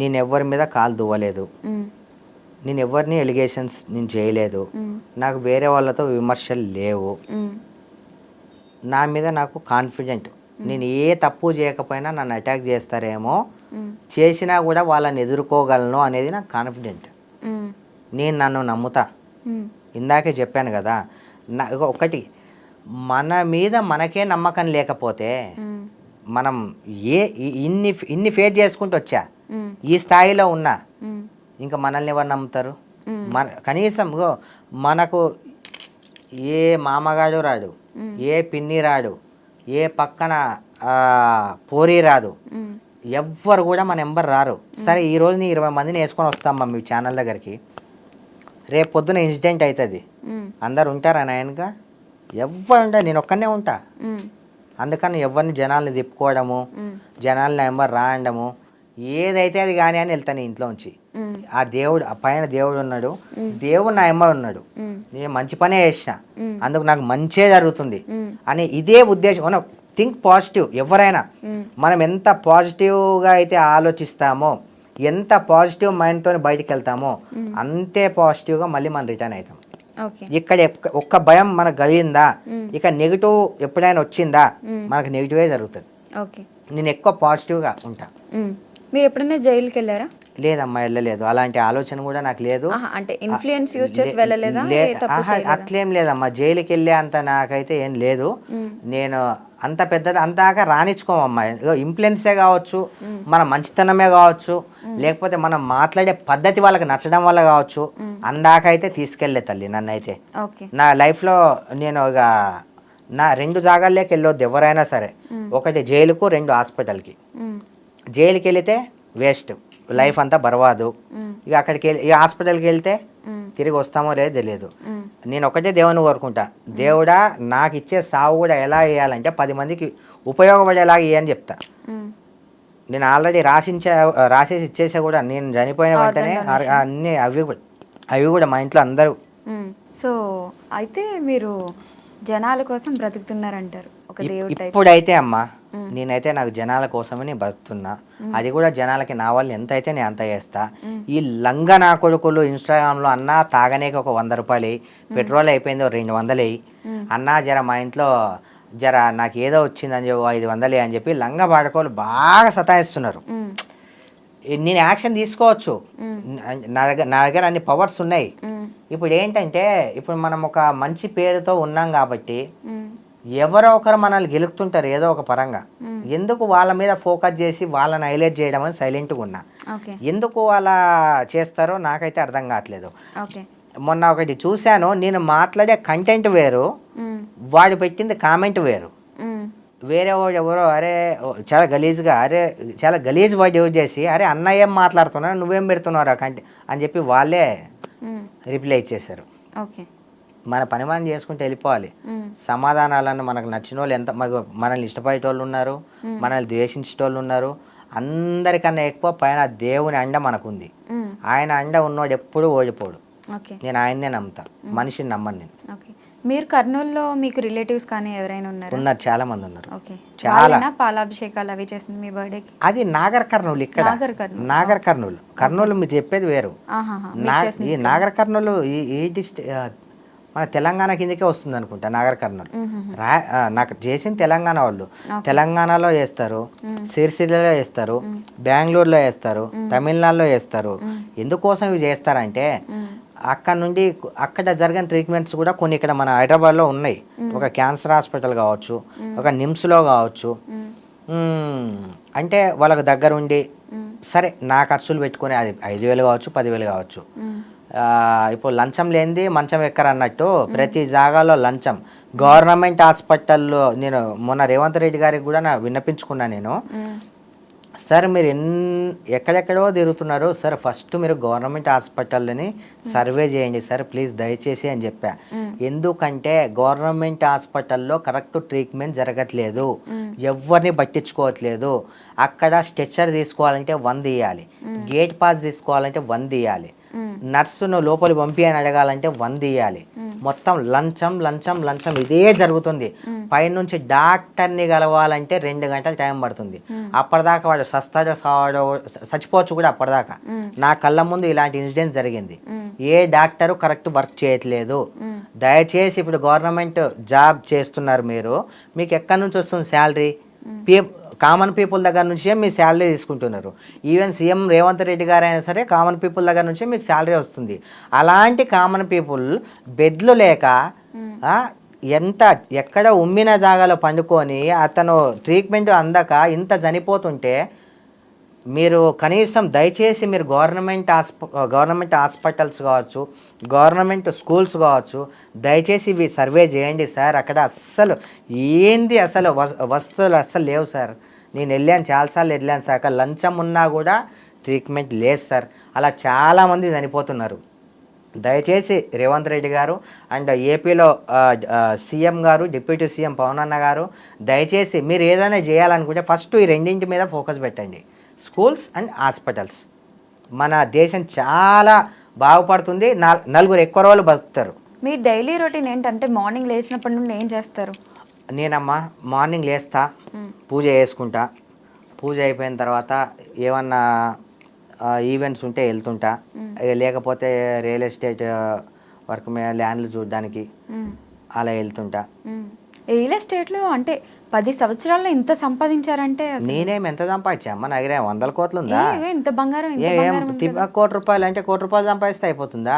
నేను ఎవరి మీద కాలు దువ్వలేదు, నేను ఎవరిని ఎలిగేషన్స్ నేను చేయలేదు, నాకు వేరే వాళ్ళతో విమర్శలు లేవు. నా మీద నాకు కాన్ఫిడెంట్. నేను ఏ తప్పు చేయకపోయినా నన్ను అటాక్ చేస్తారేమో, చేసినా కూడా వాళ్ళని ఎదుర్కోగలను అనేది నాకు కాన్ఫిడెంట్. నేను నన్ను నమ్ముతా. ఇందాకే చెప్పాను కదా, ఒకటి మన మీద మనకే నమ్మకం లేకపోతే మనం ఇన్ని ఫేస్ చేసుకుంటూ వచ్చా, ఈ స్థాయిలో ఉన్నా, ఇంకా మనల్ని ఎవరు నమ్ముతారు? కనీసం మనకు ఏ మామగాడు రాడు, ఏ పిన్ని రాడు, ఏ పక్కన పోరీ రాదు, ఎవ్వరు కూడా మన ఎంబర్ రారు. సరే, ఈరోజు నీ 20 మందిని వేసుకొని వస్తామ్మా మీ ఛానల్ దగ్గరికి, రేపు పొద్దున ఇన్సిడెంట్ అవుతుంది, అందరు ఉంటారా నాయనగా? ఎవ్వరు ఉంటారు, నేను ఒక్కనే ఉంటా. అందుకని ఎవరిని జనాల్ని తిప్పుకోవడము, జనాల్ని ఎంబర్ రాయడము, ఏదైతే అది కానీ అని వెళ్తాను ఇంట్లోంచి. ఆ దేవుడు, ఆ పైన దేవుడు ఉన్నాడు, దేవుడు నా ఎంబర్ ఉన్నాడు, నేను మంచి పనే చేసిన, అందుకు నాకు మంచే జరుగుతుంది అని ఇదే ఉద్దేశం. మనం థింక్ పాజిటివ్. ఎవరైనా మనం ఎంత పాజిటివ్గా అయితే ఆలోచిస్తామో, ఎంత పాజిటివ్ మైండ్తో బయటికి వెళ్తామో, అంతే పాజిటివ్గా మళ్ళీ మనం రిటర్న్ అవుతాం. ఇక్కడ ఒక్క భయం మనకు కలిగిందా, ఇక నెగిటివ్ ఎప్పుడైనా వచ్చిందా, మనకు నెగిటివే జరుగుతుంది. నేను ఎక్కువ పాజిటివ్గా ఉంటా. మీరు ఎప్పుడైనా జైలుకి వెళ్ళారా? లేదమ్మా, వెళ్ళలేదు. అలాంటి ఆలోచన కూడా నాకు లేదు. అంటే ఇన్ఫ్లుయెన్స్ యూస్ చేసి వెళ్ళలేదా? అట్లేం లేదమ్మా, జైలుకి వెళ్ళే అంత నాకైతే ఏం లేదు. నేను అంత పెద్దది అంతాక రానిచ్చుకోమమ్మా. ఇన్ఫ్లుయెన్సే కావచ్చు, మన మంచితనమే కావచ్చు, లేకపోతే మనం మాట్లాడే పద్ధతి వాళ్ళకి నచ్చడం వల్ల కావచ్చు, అందాకైతే తీసుకెళ్లే తల్లి నన్నైతే. నా లైఫ్లో నేను ఇక నా 2 జాగాల్లోకి వెళ్ళొద్దు ఎవరైనా సరే. ఒకటి జైలుకు, 2 హాస్పిటల్కి. జైలుకి వెళితే వేస్ట్, లైఫ్ అంతా బర్వాదు. ఇక అక్కడికి వెళ్ళి ఇక హాస్పిటల్కి వెళ్తే తిరిగి వస్తామో లేదో తెలియదు. నేను ఒకటే దేవుని కోరుకుంటా, దేవుడా నాకు ఇచ్చే సావు కూడా ఎలా వేయాలంటే 10 మందికి ఉపయోగపడేలాగా ఇయ్యని చెప్తా. నేను ఆల్రెడీ రాసేసి ఇచ్చేసా కూడా. నేను చనిపోయిన వెంటనే అన్నీ అవి కూడా మా ఇంట్లో అందరూ. సో అయితే మీరు జనాల కోసం బ్రతుకుతున్నారంటారు ఒక దేవుడి టైప్. ఇప్పుడైతే అమ్మా నేనైతే నాకు జనాల కోసమే నేను బతుకుతున్నా. అది కూడా జనాలకి నా వల్ల ఎంత అయితే నేను అంత చేస్తా. ఈ లంగా నా కొడుకులు ఇన్స్టాగ్రామ్లో అన్నా తాగనేకి ఒక 100 రూపాయలు పెట్రోల్ అయిపోయింది 200 అన్నా జర మా ఇంట్లో జర నాకు ఏదో వచ్చిందని చెప్పి 500 అని చెప్పి లంగా బాడకోలు బాగా సతాయిస్తున్నారు. నేను యాక్షన్ తీసుకోవచ్చు, నా దగ్గర అన్ని పవర్స్ ఉన్నాయి. ఇప్పుడు ఏంటంటే ఇప్పుడు మనం ఒక మంచి పేరుతో ఉన్నాం కాబట్టి ఎవరో ఒకరు మనల్ని గెలుపుతుంటారు ఏదో ఒక పరంగా. ఎందుకు వాళ్ళ మీద ఫోకస్ చేసి వాళ్ళని హైలైట్ చేయడం అని సైలెంట్గా ఉన్నా. ఎందుకు అలా చేస్తారో నాకైతే అర్థం కావట్లేదు. మొన్న ఒకటి చూశాను, నేను మాట్లాడే కంటెంట్ వేరు, వాడు పెట్టింది కామెంట్ వేరు. వేరే వాడు ఎవరో అరే చాలా గలీజ్గా చాలా గలీజ్ వర్డ్ యూజ్ చేసి అరే అన్న ఏం మాట్లాడుతున్నావు నువ్వేం పెడుతున్నావు కంటెంట్ అని చెప్పి వాళ్ళే రిప్లై ఇచ్చేశారు. మన పని మనం చేసుకుంటే వెళ్ళిపోవాలి. సమాధానాలను మనకు నచ్చిన వాళ్ళు ఎంత మనల్ని ఇష్టపడేటోళ్ళు ఉన్నారు, మనల్ని ద్వేషించేటోళ్ళు ఉన్నారు. అందరికన్నా ఎక్కువ పైన దేవుని అండ మనకుంది. ఆయన అండ ఉన్నోడు ఎప్పుడు ఓడిపోడు. నేను ఆయన్నే నమ్ముతా, మనిషిని నమ్మను నేను. మీరు కర్నూలులో మీకు రిలేటివ్స్ కానీ ఎవరైనా ఉన్నారు? చాలా మంది ఉన్నారు. చాలా పాలాభిషేకాలు అవి చేస్తుంది మీ బర్త్డేకి? అది నాగర్ కర్నూలు. ఇక్కడ నాగర్ కర్నూలు మీరు చెప్పేది వేరు. ఈ నాగర్ కర్నూలు ఈ డిస్ట్రిక్ట్ మన తెలంగాణ కిందకే వస్తుంది అనుకుంటా. నాగర్ కర్నూలు నాకు చేసిన తెలంగాణ వాళ్ళు. తెలంగాణలో వేస్తారు, సిరిసిల్లలో వేస్తారు, బెంగళూరులో వేస్తారు, తమిళనాడులో వేస్తారు. ఎందుకోసం ఇవి చేస్తారంటే అక్కడ నుండి అక్కడ జరిగిన ట్రీట్మెంట్స్ కూడా కొన్ని ఇక్కడ మన హైదరాబాద్లో ఉన్నాయి. ఒక క్యాన్సర్ హాస్పిటల్ కావచ్చు, ఒక నిమ్స్లో కావచ్చు. అంటే వాళ్ళకు దగ్గర ఉండి సరే నా ఖర్చులు పెట్టుకుని అది 5,000 కావచ్చు, 10,000 కావచ్చు. ఇప్పుడు లంచం లేనిది మంచం ఎక్కరన్నట్టు ప్రతి జాగాలో లంచం. గవర్నమెంట్ హాస్పిటల్లో నేను మొన్న రేవంత్ రెడ్డి గారికి కూడా విన్నపించుకున్నా నేను, సార్ మీరు ఎక్కడెక్కడో తిరుగుతున్నారు సార్, ఫస్ట్ మీరు గవర్నమెంట్ హాస్పిటల్ని సర్వే చేయండి సార్ ప్లీజ్ దయచేసి అని చెప్పా. ఎందుకంటే గవర్నమెంట్ హాస్పిటల్లో కరెక్ట్ ట్రీట్మెంట్ జరగట్లేదు, ఎవరిని పట్టించుకోవట్లేదు. అక్కడ స్ట్రెచ్చర్ తీసుకోవాలంటే 100 ఇవ్వాలి, గేట్ పాస్ తీసుకోవాలంటే 100 ఇవ్వాలి, నర్సును లోపలి పంపి అని అడగాలంటే 100 ఇవ్వాలి. మొత్తం లంచం లంచం లంచం ఇదే జరుగుతుంది. పైనుంచి డాక్టర్ని కలవాలంటే 2 గంటలు టైం పడుతుంది. అప్పటిదాకా వాడు సస్తాడో సావాడో చచ్చిపోవచ్చు కూడా. అప్పటిదాకా నా కళ్ళ ముందు ఇలాంటి ఇన్సిడెంట్ జరిగింది. ఏ డాక్టరు కరెక్ట్ వర్క్ చేయట్లేదు. దయచేసి ఇప్పుడు గవర్నమెంట్ జాబ్ చేస్తున్నారు మీరు, మీకు ఎక్కడి నుంచి వస్తుంది శాలరీ? కామన్ పీపుల్ దగ్గర నుంచే మీ శాలరీ తీసుకుంటున్నారు. ఈవెన్ సీఎం రేవంత్ రెడ్డి గారు అయినా సరే కామన్ పీపుల్ దగ్గర నుంచే మీకు శాలరీ వస్తుంది. అలాంటి కామన్ పీపుల్ బెడ్లు లేక ఎక్కడ ఉమ్మిన జాగాలో పండుకొని అతను ట్రీట్మెంట్ అందక ఇంత చనిపోతుంటే మీరు కనీసం దయచేసి మీరు గవర్నమెంట్ హాస్పిటల్స్ కావచ్చు, గవర్నమెంట్ స్కూల్స్ కావచ్చు, దయచేసి ఇవి సర్వే చేయండి సార్. అక్కడ అసలు వస్తువులు అస్సలు లేవు సార్. నేను వెళ్ళాను, చాలాసార్లు వెళ్ళాను సార్. అక్కడ లంచం ఉన్నా కూడా ట్రీట్మెంట్ లేదు సార్. అలా చాలామంది చనిపోతున్నారు. దయచేసి రేవంత్ రెడ్డి గారు అండ్ ఏపీలో సీఎం గారు, డిప్యూటీ సీఎం పవన్ అన్న గారు, దయచేసి మీరు ఏదైనా చేయాలనుకుంటే ఫస్ట్ ఈ రెండింటి మీద ఫోకస్ పెట్టండి, స్కూల్స్ అండ్ హాస్పిటల్స్. మన దేశం చాలా బాగుపడుతుంది, నలుగురు ఎక్కువ రోజులు బతుకుతారు. మీ డైలీ రొటీన్ ఏంటంటే మార్నింగ్ లేచినప్పటి నుండి ఏం చేస్తారు? నేనమ్మా మార్నింగ్ లేస్తా, పూజ చేసుకుంటా. పూజ అయిపోయిన తర్వాత ఏమన్నా ఈవెంట్స్ ఉంటే వెళ్తుంటా, లేకపోతే రియల్ ఎస్టేట్ వర్క్ మీద ల్యాండ్లు చూడడానికి అలా వెళ్తుంటా. రియల్ ఎస్టేట్లో అంటే 10 సంవత్సరాల్లో ఇంత సంపాదించారంటే నేనేమి ఎంత సంపాదించామ్మా? నా దగ్గర 100 కోట్లు ఉందా? ఇంత బంగారం కోటి రూపాయలు అంటే కోటి రూపాయలు సంపాదిస్తే అయిపోతుందా?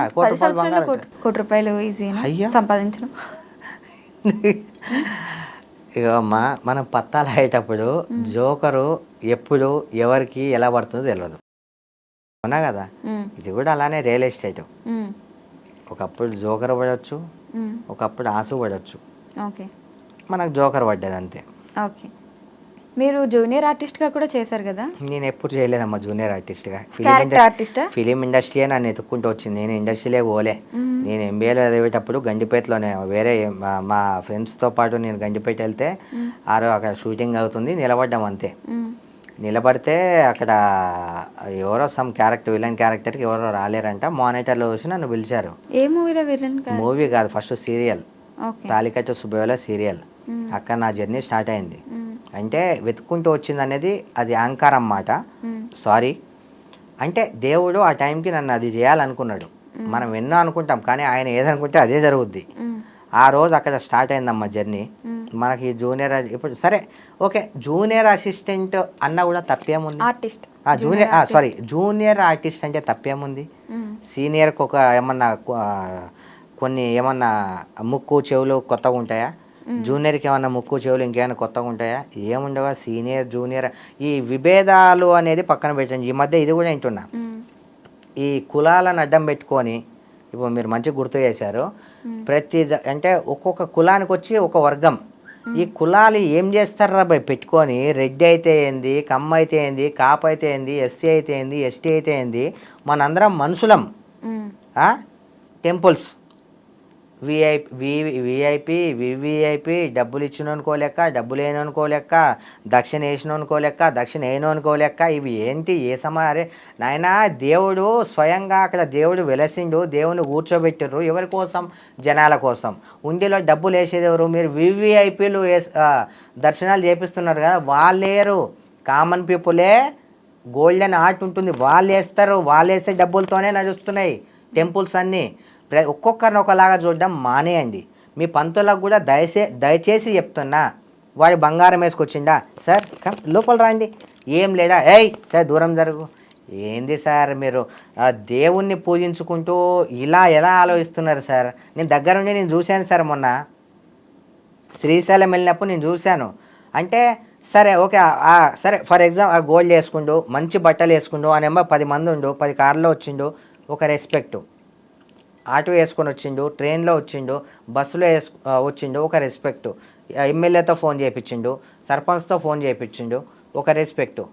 కోటి రూపాయలు ఈజీ సంపాదించడం. ఇక అమ్మా మనం పత్తాలు అయ్యేటప్పుడు జోకరు ఎప్పుడు ఎవరికి ఎలా పడుతుందో తెలియదు, అవునా కదా? ఇది కూడా అలానే రియల్ ఎస్టేట్. ఒకప్పుడు జోకర్ పడవచ్చు, ఒకప్పుడు ఆసు పడవచ్చు. మనకు జోకర్ పడ్డది అంతే. మీరు జూనియర్ ఆర్టిస్ట్గా కూడా చేశారు కదా, నేను ఎప్పుడు చేయలేదమ్మా జూనియర్ ఆర్టిస్ట్గా. క్యారెక్టర్ ఆర్టిస్టా? ఫిలిం ఇండస్ట్రీయే నన్ను ఎత్తుక్కుంటూ వచ్చింది. నేను ఇండస్ట్రీలే పోలే. నేను ఎంబీఏలో చదివేటప్పుడు గండిపేటలోనే వేరే మా ఫ్రెండ్స్తో పాటు నేను గండిపేట వెళ్తే అక్కడ షూటింగ్ అవుతుంది, నిలబడ్డాం అంతే. నిలబడితే అక్కడ ఎవరో సమ్ క్యారెక్టర్, విలన్ క్యారెక్టర్కి ఎవరో రాలేరంట. మానిటర్లో చూసి నన్ను పిలిచారు. ఏ మూవీలో విలన్? మూవీ కాదు, ఫస్ట్ సీరియల్, ఓకే. తాలికట్టు సుబ్బయ్యలో సీరియల్. అక్కడ నా జర్నీ స్టార్ట్ అయింది. అంటే వెతుక్కుంటూ వచ్చింది అనేది అది యాంకర్ అన్నమాట. సారీ, అంటే దేవుడు ఆ టైంకి నన్ను అది చేయాలనుకున్నాడు. మనం ఎన్నో అనుకుంటాం, కానీ ఆయన ఏదనుకుంటే అదే జరుగుద్ది. ఆ రోజు అక్కడ స్టార్ట్ అయిందమ్మా జర్నీ. మనకి జూనియర్ ఇప్పుడు సరే ఓకే, జూనియర్ అసిస్టెంట్ అన్న కూడా తప్పేముంది? ఆర్టిస్ట్, జూనియర్ ఆర్టిస్ట్ అంటే తప్పేముంది? సీనియర్కి ఒక ఏమన్నా కొన్ని ఏమన్నా ముక్కు చెవులు కొత్తగా ఉంటాయా? జూనియర్కి ఏమన్నా ముక్కు చెవులు ఇంకేమైనా కొత్తగా ఉంటాయా? ఏముండవా. సీనియర్ జూనియర్ ఈ విభేదాలు అనేది పక్కన పెట్టండి. ఈ మధ్య ఇది కూడా వింటున్నా, ఈ కులాలను అడ్డం పెట్టుకొని, ఇప్పుడు మీరు మంచిగా గుర్తు చేశారు, ప్రతి అంటే ఒక్కొక్క కులానికి వచ్చి ఒక వర్గం. ఈ కులాలు ఏం చేస్తారా బాయ్ పెట్టుకొని? రెడ్డి అయితే ఏంది, కమ్మ అయితే ఏంది, కాపు అయితే ఏంది, ఎస్సీ అయితే ఏంది, ఎస్టీ అయితే ఏంది, మనందరం మనుషులం. టెంపుల్స్ విఐపి వివిఐపి, డబ్బులు ఇచ్చినోనుకోలేక, డబ్బులు వేయనోనుకోలేక, దక్షిణ వేసినోనుకోలేక, దక్షిణ వేయనోనుకోలేక, ఇవి ఏంటి? ఏ సమారే నాయనా, దేవుడు స్వయంగా అక్కడ దేవుడు వెలసిండు, దేవుని కూర్చోబెట్టిర్రు. ఎవరి కోసం? జనాల కోసం. ఉండిలో డబ్బులు వేసేది ఎవరు? మీరు వివిఐపీలు దర్శనాలు చేపిస్తున్నారు కదా, వాళ్ళేరు. కామన్ పీపులే గోల్డెన్ ఆర్ట్ ఉంటుంది, వాళ్ళు వేస్తారు. వాళ్ళు వేసే డబ్బులతోనే నడుస్తున్నాయి టెంపుల్స్ అన్నీ. ఒక్కొక్కరిని ఒకలాగా చూడడం మానేయండి. మీ పంతులకు కూడా దయచేసి చెప్తున్నా, వాడి బంగారం వేసుకొచ్చిండా సార్, లోపల రాండి, ఏం లేదా, ఏయ్ సార్ దూరం జరుగు. ఏంది సార్ మీరు దేవుణ్ణి పూజించుకుంటూ ఇలా ఎలా ఆలోచిస్తున్నారు సార్? నేను దగ్గరుండి నేను చూశాను సార్, మొన్న శ్రీశైలం వెళ్ళినప్పుడు నేను చూశాను. అంటే సరే ఓకే, సరే ఫర్ ఎగ్జాంపుల్ గోల్డ్ వేసుకుండు, మంచి బట్టలు వేసుకుండు, ఆ నెంబర్ 10 మంది ఉండు, 10 కార్లో వచ్చిండు, ఒక రెస్పెక్టు. ఆటో వేసుకొని వచ్చిండు, ట్రైన్లో వచ్చిండు, బస్సులో వచ్చిండు, ఒక రెస్పెక్టు. ఎమ్మెల్యేతో ఫోన్ చేయించిండు, సర్పంచ్తో ఫోన్ చేయించిండు, ఒక రెస్పెక్టు.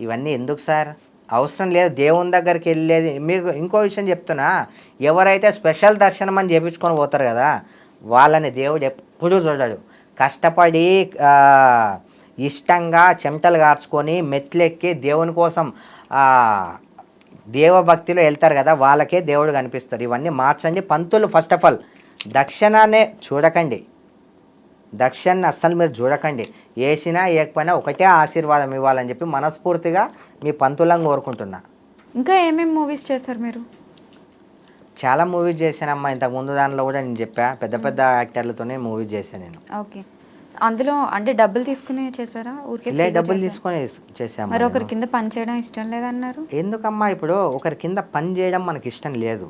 ఇవన్నీ ఎందుకు సార్? అవసరం లేదు. దేవుని దగ్గరికి వెళ్ళేది. మీకు ఇంకో విషయం చెప్తున్నా, ఎవరైతే స్పెషల్ దర్శనం అని చేయించుకొని పోతారు కదా, వాళ్ళని దేవుడు ఎప్పుడూ చూడడు. కష్టపడి ఇష్టంగా చెమటలు కార్చుకొని మెట్లెక్కి దేవుని కోసం దేవభక్తిలో వెళ్తారు కదా, వాళ్ళకే దేవుడు కనిపిస్తారు. ఇవన్నీ మార్చండి పంతులు. ఫస్ట్ ఆఫ్ ఆల్ దక్షిణానే చూడకండి, దక్షిణాన్ని అస్సలు మీరు చూడకండి. వేసినా వేయకపోయినా ఒకటే ఆశీర్వాదం ఇవ్వాలని చెప్పి మనస్ఫూర్తిగా మీ పంతులను కోరుకుంటున్నా. ఇంకా ఏమేమి మూవీస్ చేస్తారు మీరు? చాలా మూవీస్ చేశానమ్మా. ఇంతకు ముందు దానిలో కూడా నేను చెప్పా, పెద్ద పెద్ద యాక్టర్లతోనే మూవీస్ చేశాను నేను. ఓకే. అందులో అంటే డబ్బులు తీసుకుని చేశారా? ఊరికే డబ్బులు తీసుకొని చేసాము. మరి ఒకరి కింద పని చేయడం ఇష్టం లేదన్నారు ఎందుకమ్మా? ఇప్పుడు ఒకరి కింద పని చేయడం మనకి ఇష్టం లేదు.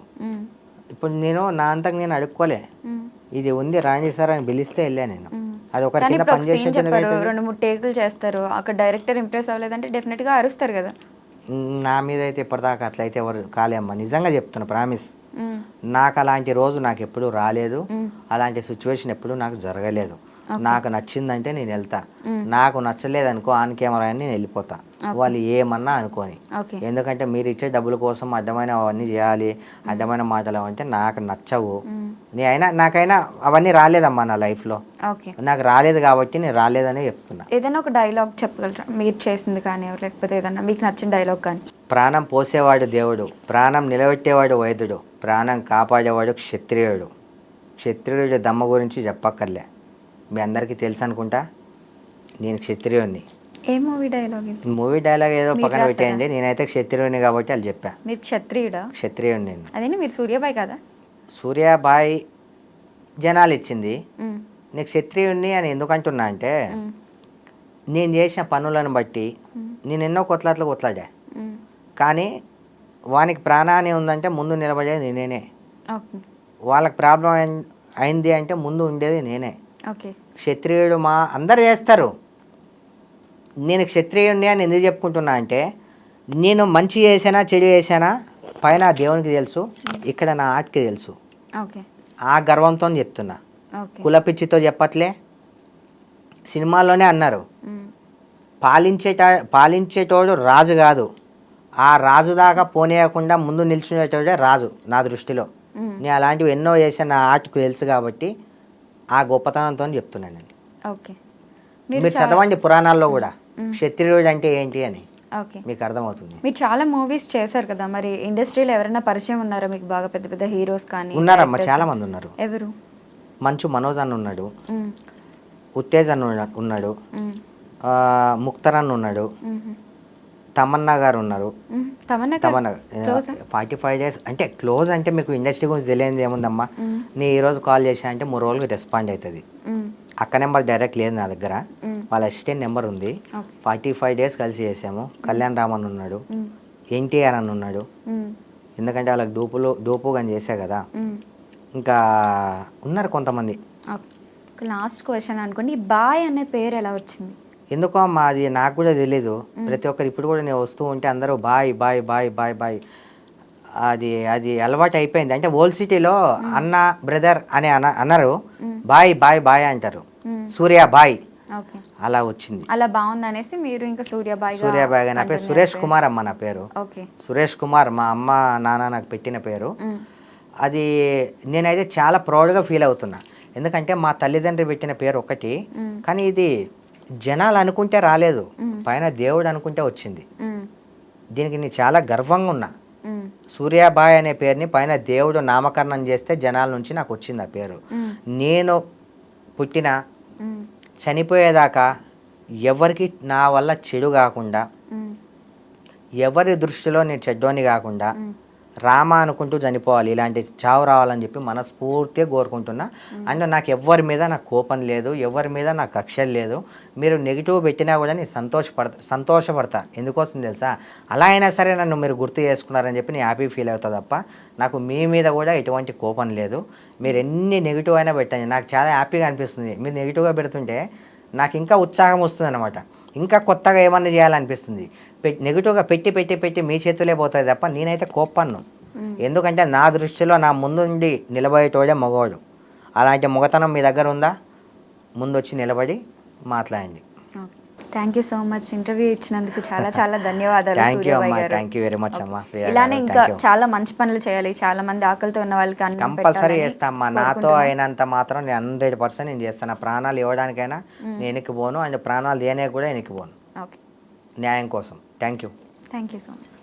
ఇప్పుడు నేను నా అంతకు నేను అడుక్కోలే, ఇది ఉంది రాణి సార్ అని పిలిస్తే వెళ్ళా నేను. అది ఒకరి కింద పని చేసి 2-3 టేకులు చేస్తారు, అక్కడ డైరెక్టర్ ఇంప్రెస్ అవ్వలేదంటే డెఫినెట్ గా అరుస్తారు కదా. నా మీద అయితే ఇప్పటిదాకా అట్లయితే ఎవరు కాలే అమ్మా, నిజంగా చెప్తున్నా, ప్రామిస్. నాకు అలాంటి రోజు నాకు ఎప్పుడు రాలేదు, అలాంటి సిచ్యువేషన్ ఎప్పుడు నాకు జరగలేదు. నాకు నచ్చిందంటే నేను వెళ్తా, నాకు నచ్చలేదు అనుకో ఆన్ కెమెరా అని నేను వెళ్ళిపోతా, వాళ్ళు ఏమన్నా అనుకోని. ఎందుకంటే మీరు ఇచ్చే డబ్బుల కోసం అడ్డమైన అవన్నీ చేయాలి, అడ్డమైన మాటలు అంటే నాకు నచ్చవు. నాకైనా అవన్నీ రాలేదమ్మా నా లైఫ్లో, నాకు రాలేదు కాబట్టి నేను రాలేదని చెప్తున్నా. ఏదైనా ఒక డైలాగ్ చెప్పగలరా మీరు చేసింది కానీ, లేకపోతే ఏదన్నా మీకు నచ్చిన డైలాగ్ కానీ? ప్రాణం పోసేవాడు దేవుడు, ప్రాణం నిలబెట్టేవాడు వైద్యుడు, ప్రాణం కాపాడేవాడు క్షత్రియుడు. క్షత్రియుడి దమ్మ గురించి చెప్పక్కర్లే, మీ అందరికీ తెలుసు అనుకుంటా, నేను క్షత్రియుడిని. ఏ మూవీ డైలాగ్? మూవీ డైలాగ్ ఏదో పక్కన పెట్టేయండి, నేనైతే క్షత్రియుడిని కాబట్టి వాళ్ళు చెప్పా. మీరు క్షత్రియుడా? క్షత్రియుడిని నేను. అదే మీరు సూర్యాబాయ్ కదా? సూర్యాబాయ్ జనాలు ఇచ్చింది. నేను క్షత్రియుడిని అని ఎందుకంటున్నా అంటే, నేను చేసిన పనులను బట్టి నేను ఎన్నో కొట్లాడా, కానీ వానికి ప్రాణాన్ని ఉందంటే ముందు నిలబడేది నేనే. వాళ్ళకి ప్రాబ్లం అయింది అంటే ముందు ఉండేది నేనే. క్షత్రియుడు మా అందరు చేస్తారు, నేను క్షత్రియుడిని అని ఎందుకు చెప్పుకుంటున్నా అంటే, నేను మంచి చేసానా చెడు చేసానా పైన దేవునికి తెలుసు, ఇక్కడ నా ఆర్ట్కి తెలుసు. ఆ గర్వంతో చెప్తున్నా, కుల పిచ్చితో చెప్పట్లే. సినిమాల్లోనే అన్నారు, పాలించేటోడు రాజు కాదు, ఆ రాజు దాకా పోనీయకుండా ముందు నిల్చునేటోడే రాజు నా దృష్టిలో. నేను అలాంటివి ఎన్నో చేసిన నా ఆర్ట్కు తెలుసు కాబట్టి ఆ గొప్పతనంతో చెప్తున్నాను నేను. ఓకే. మీరు చదవండి పురాణాల్లో కూడా క్షత్రియుడు అంటే ఏంటి అని ఓకే, మీకు అర్థమవుతుంది. మీరు చాలా మూవీస్ చేశారు కదా, మరి ఇండస్ట్రీలో ఎవరైనా పరిచయం ఉన్నారా మీకు బాగా పెద్ద పెద్ద హీరోస్ కానీ? ఉన్నారమ్మా, చాలా మంది ఉన్నారు. ఎవరు? మంచు మనోజ్ అన్న ఉన్నాడు, మ్మ్. ఉత్తేజ్ అన్న ఉన్నాడు, మ్మ్. ముక్తర్ అన్న ఉన్నాడు, తమన్నా గారు ఉన్నారు. తమన్నా తమన్నా close ఆ? 45 days అంటే క్లోజ్ అంటే మీకు ఇండస్ట్రీ గురించి తెలియదు ఏముందమ్మా. నీ ఈరోజు కాల్ చేసా అంటే 3 రోజులకు రెస్పాండ్ అవుతుంది. మ్మ్. అక్క నెంబర్ డైరెక్ట్ లేదు నా దగ్గర, మ్మ్. వాళ్ళ అసిస్టెంట్ నెంబర్ ఉంది. ఓకే. 45 days కలిసి చేసాము. కళ్యాణ్ రామన్ ఉన్నాడు, మ్మ్. ఎన్టీఆర్ అని ఉన్నాడు. మ్మ్. ఎందుకంటే వాళ్ళకి డూపు కానీ చేశా కదా. మ్మ్. ఇంకా ఉన్నారు కొంతమంది. ఓకే, లాస్ట్ క్వశ్చన్ అనుకోండి, ఈ బాయ్ అనే పేరు ఎలా వచ్చింది? ఎందుకో అమ్మా అది నాకు కూడా తెలీదు. ప్రతి ఒక్కరు ఇప్పుడు కూడా నేను వస్తూ ఉంటే అందరూ bye bye bye bye bye, అది అది అలవాటు అయిపోయింది. అంటే ఓల్డ్ సిటీలో అన్న బ్రదర్ అని అన్నారు, బాయ్ బాయ్ బాయ్ అంటారు. సూర్య బాయ్ ఓకే, అలా వచ్చింది. అలా బాగుంది అనేసి మీరు ఇంకా సూర్యబాయ్ సూర్యబాయ్ నా పేరు సురేష్ కుమార్ అమ్మ నా పేరు. ఓకే. సురేష్ కుమార్ మా అమ్మ నాన్న నాకు పెట్టిన పేరు. అది నేనైతే చాలా ప్రౌడ్గా ఫీల్ అవుతున్నా. ఎందుకంటే మా తల్లిదండ్రులు పెట్టిన పేరు ఒకటి, కానీ ఇది జనాలు అనుకుంటే రాలేదు, పైన దేవుడు అనుకుంటే వచ్చింది. దీనికి నేను చాలా గర్వంగా ఉన్నా. సూర్యాబాయ్ అనే పేరుని పైన దేవుడు నామకరణం చేస్తే జనాల నుంచి నాకు వచ్చింది ఆ పేరు. నేను పుట్టిన చనిపోయేదాకా ఎవరికి నా వల్ల చెడు కాకుండా, ఎవరి దృష్టిలో నేను చెడ్డోని కాకుండా రామ అనుకుంటూ చనిపోవాలి, ఇలాంటి చావు రావాలని చెప్పి మనస్ఫూర్తిగా కోరుకుంటున్నా. అండ్ నాకు ఎవరి మీద నాకు కోపం లేదు, ఎవరి మీద నాకు కక్షలు లేదు. మీరు నెగిటివ్ పెట్టినా కూడా నేను సంతోషపడతా. ఎందుకోసం తెలుసా, అలా అయినా సరే నన్ను మీరు గుర్తు చేసుకున్నారని చెప్పి నేను హ్యాపీ ఫీల్ అవుతా తప్ప నాకు మీ మీద కూడా ఎటువంటి కోపం లేదు. మీరు ఎన్ని నెగిటివ్ అయినా పెట్టండి, నాకు చాలా హ్యాపీగా అనిపిస్తుంది. మీరు నెగిటివ్గా పెడుతుంటే నాకు ఇంకా ఉత్సాహం వస్తుంది అనమాట, ఇంకా కొత్తగా ఏమన్నా చేయాలనిపిస్తుంది. నెగిటివ్గా పెట్టి పెట్టి పెట్టి మీ చేతులే పోతుంది తప్ప నేనైతే కోప్పను. ఎందుకంటే నా దృష్టిలో నా ముందుండి నిలబడేటోడే మగవాడు. అలాంటి మొగతనం మీ దగ్గర ఉందా, ముందు వచ్చి నిలబడి మాట్లాడండి. Thank you so much, interview ఇచ్చినందుకు చాలా చాలా ధన్యవాదాలు. థ్యాంక్ యూ అమ్మా, థ్యాంక్ యూ వెరీ మచ్ అమ్మా. ఇలానే ఇంకా చాలా మంచి పనులు చేయాలి, చాలా మంది ఆకలితో ఉన్న వాళ్ళకి అన్నం కంపల్సరీ చేస్తామ్మా. నాతో అయినంత మాత్రం నేను 100% నేను చేస్తాను. ప్రాణాలు ఇవ్వడానికైనా నేను వెనక్కి పోను, అండ్ ప్రాణాలు దేనికి కూడా వెనక్కి పోను, ఓకే, న్యాయం కోసం. Thank you so much.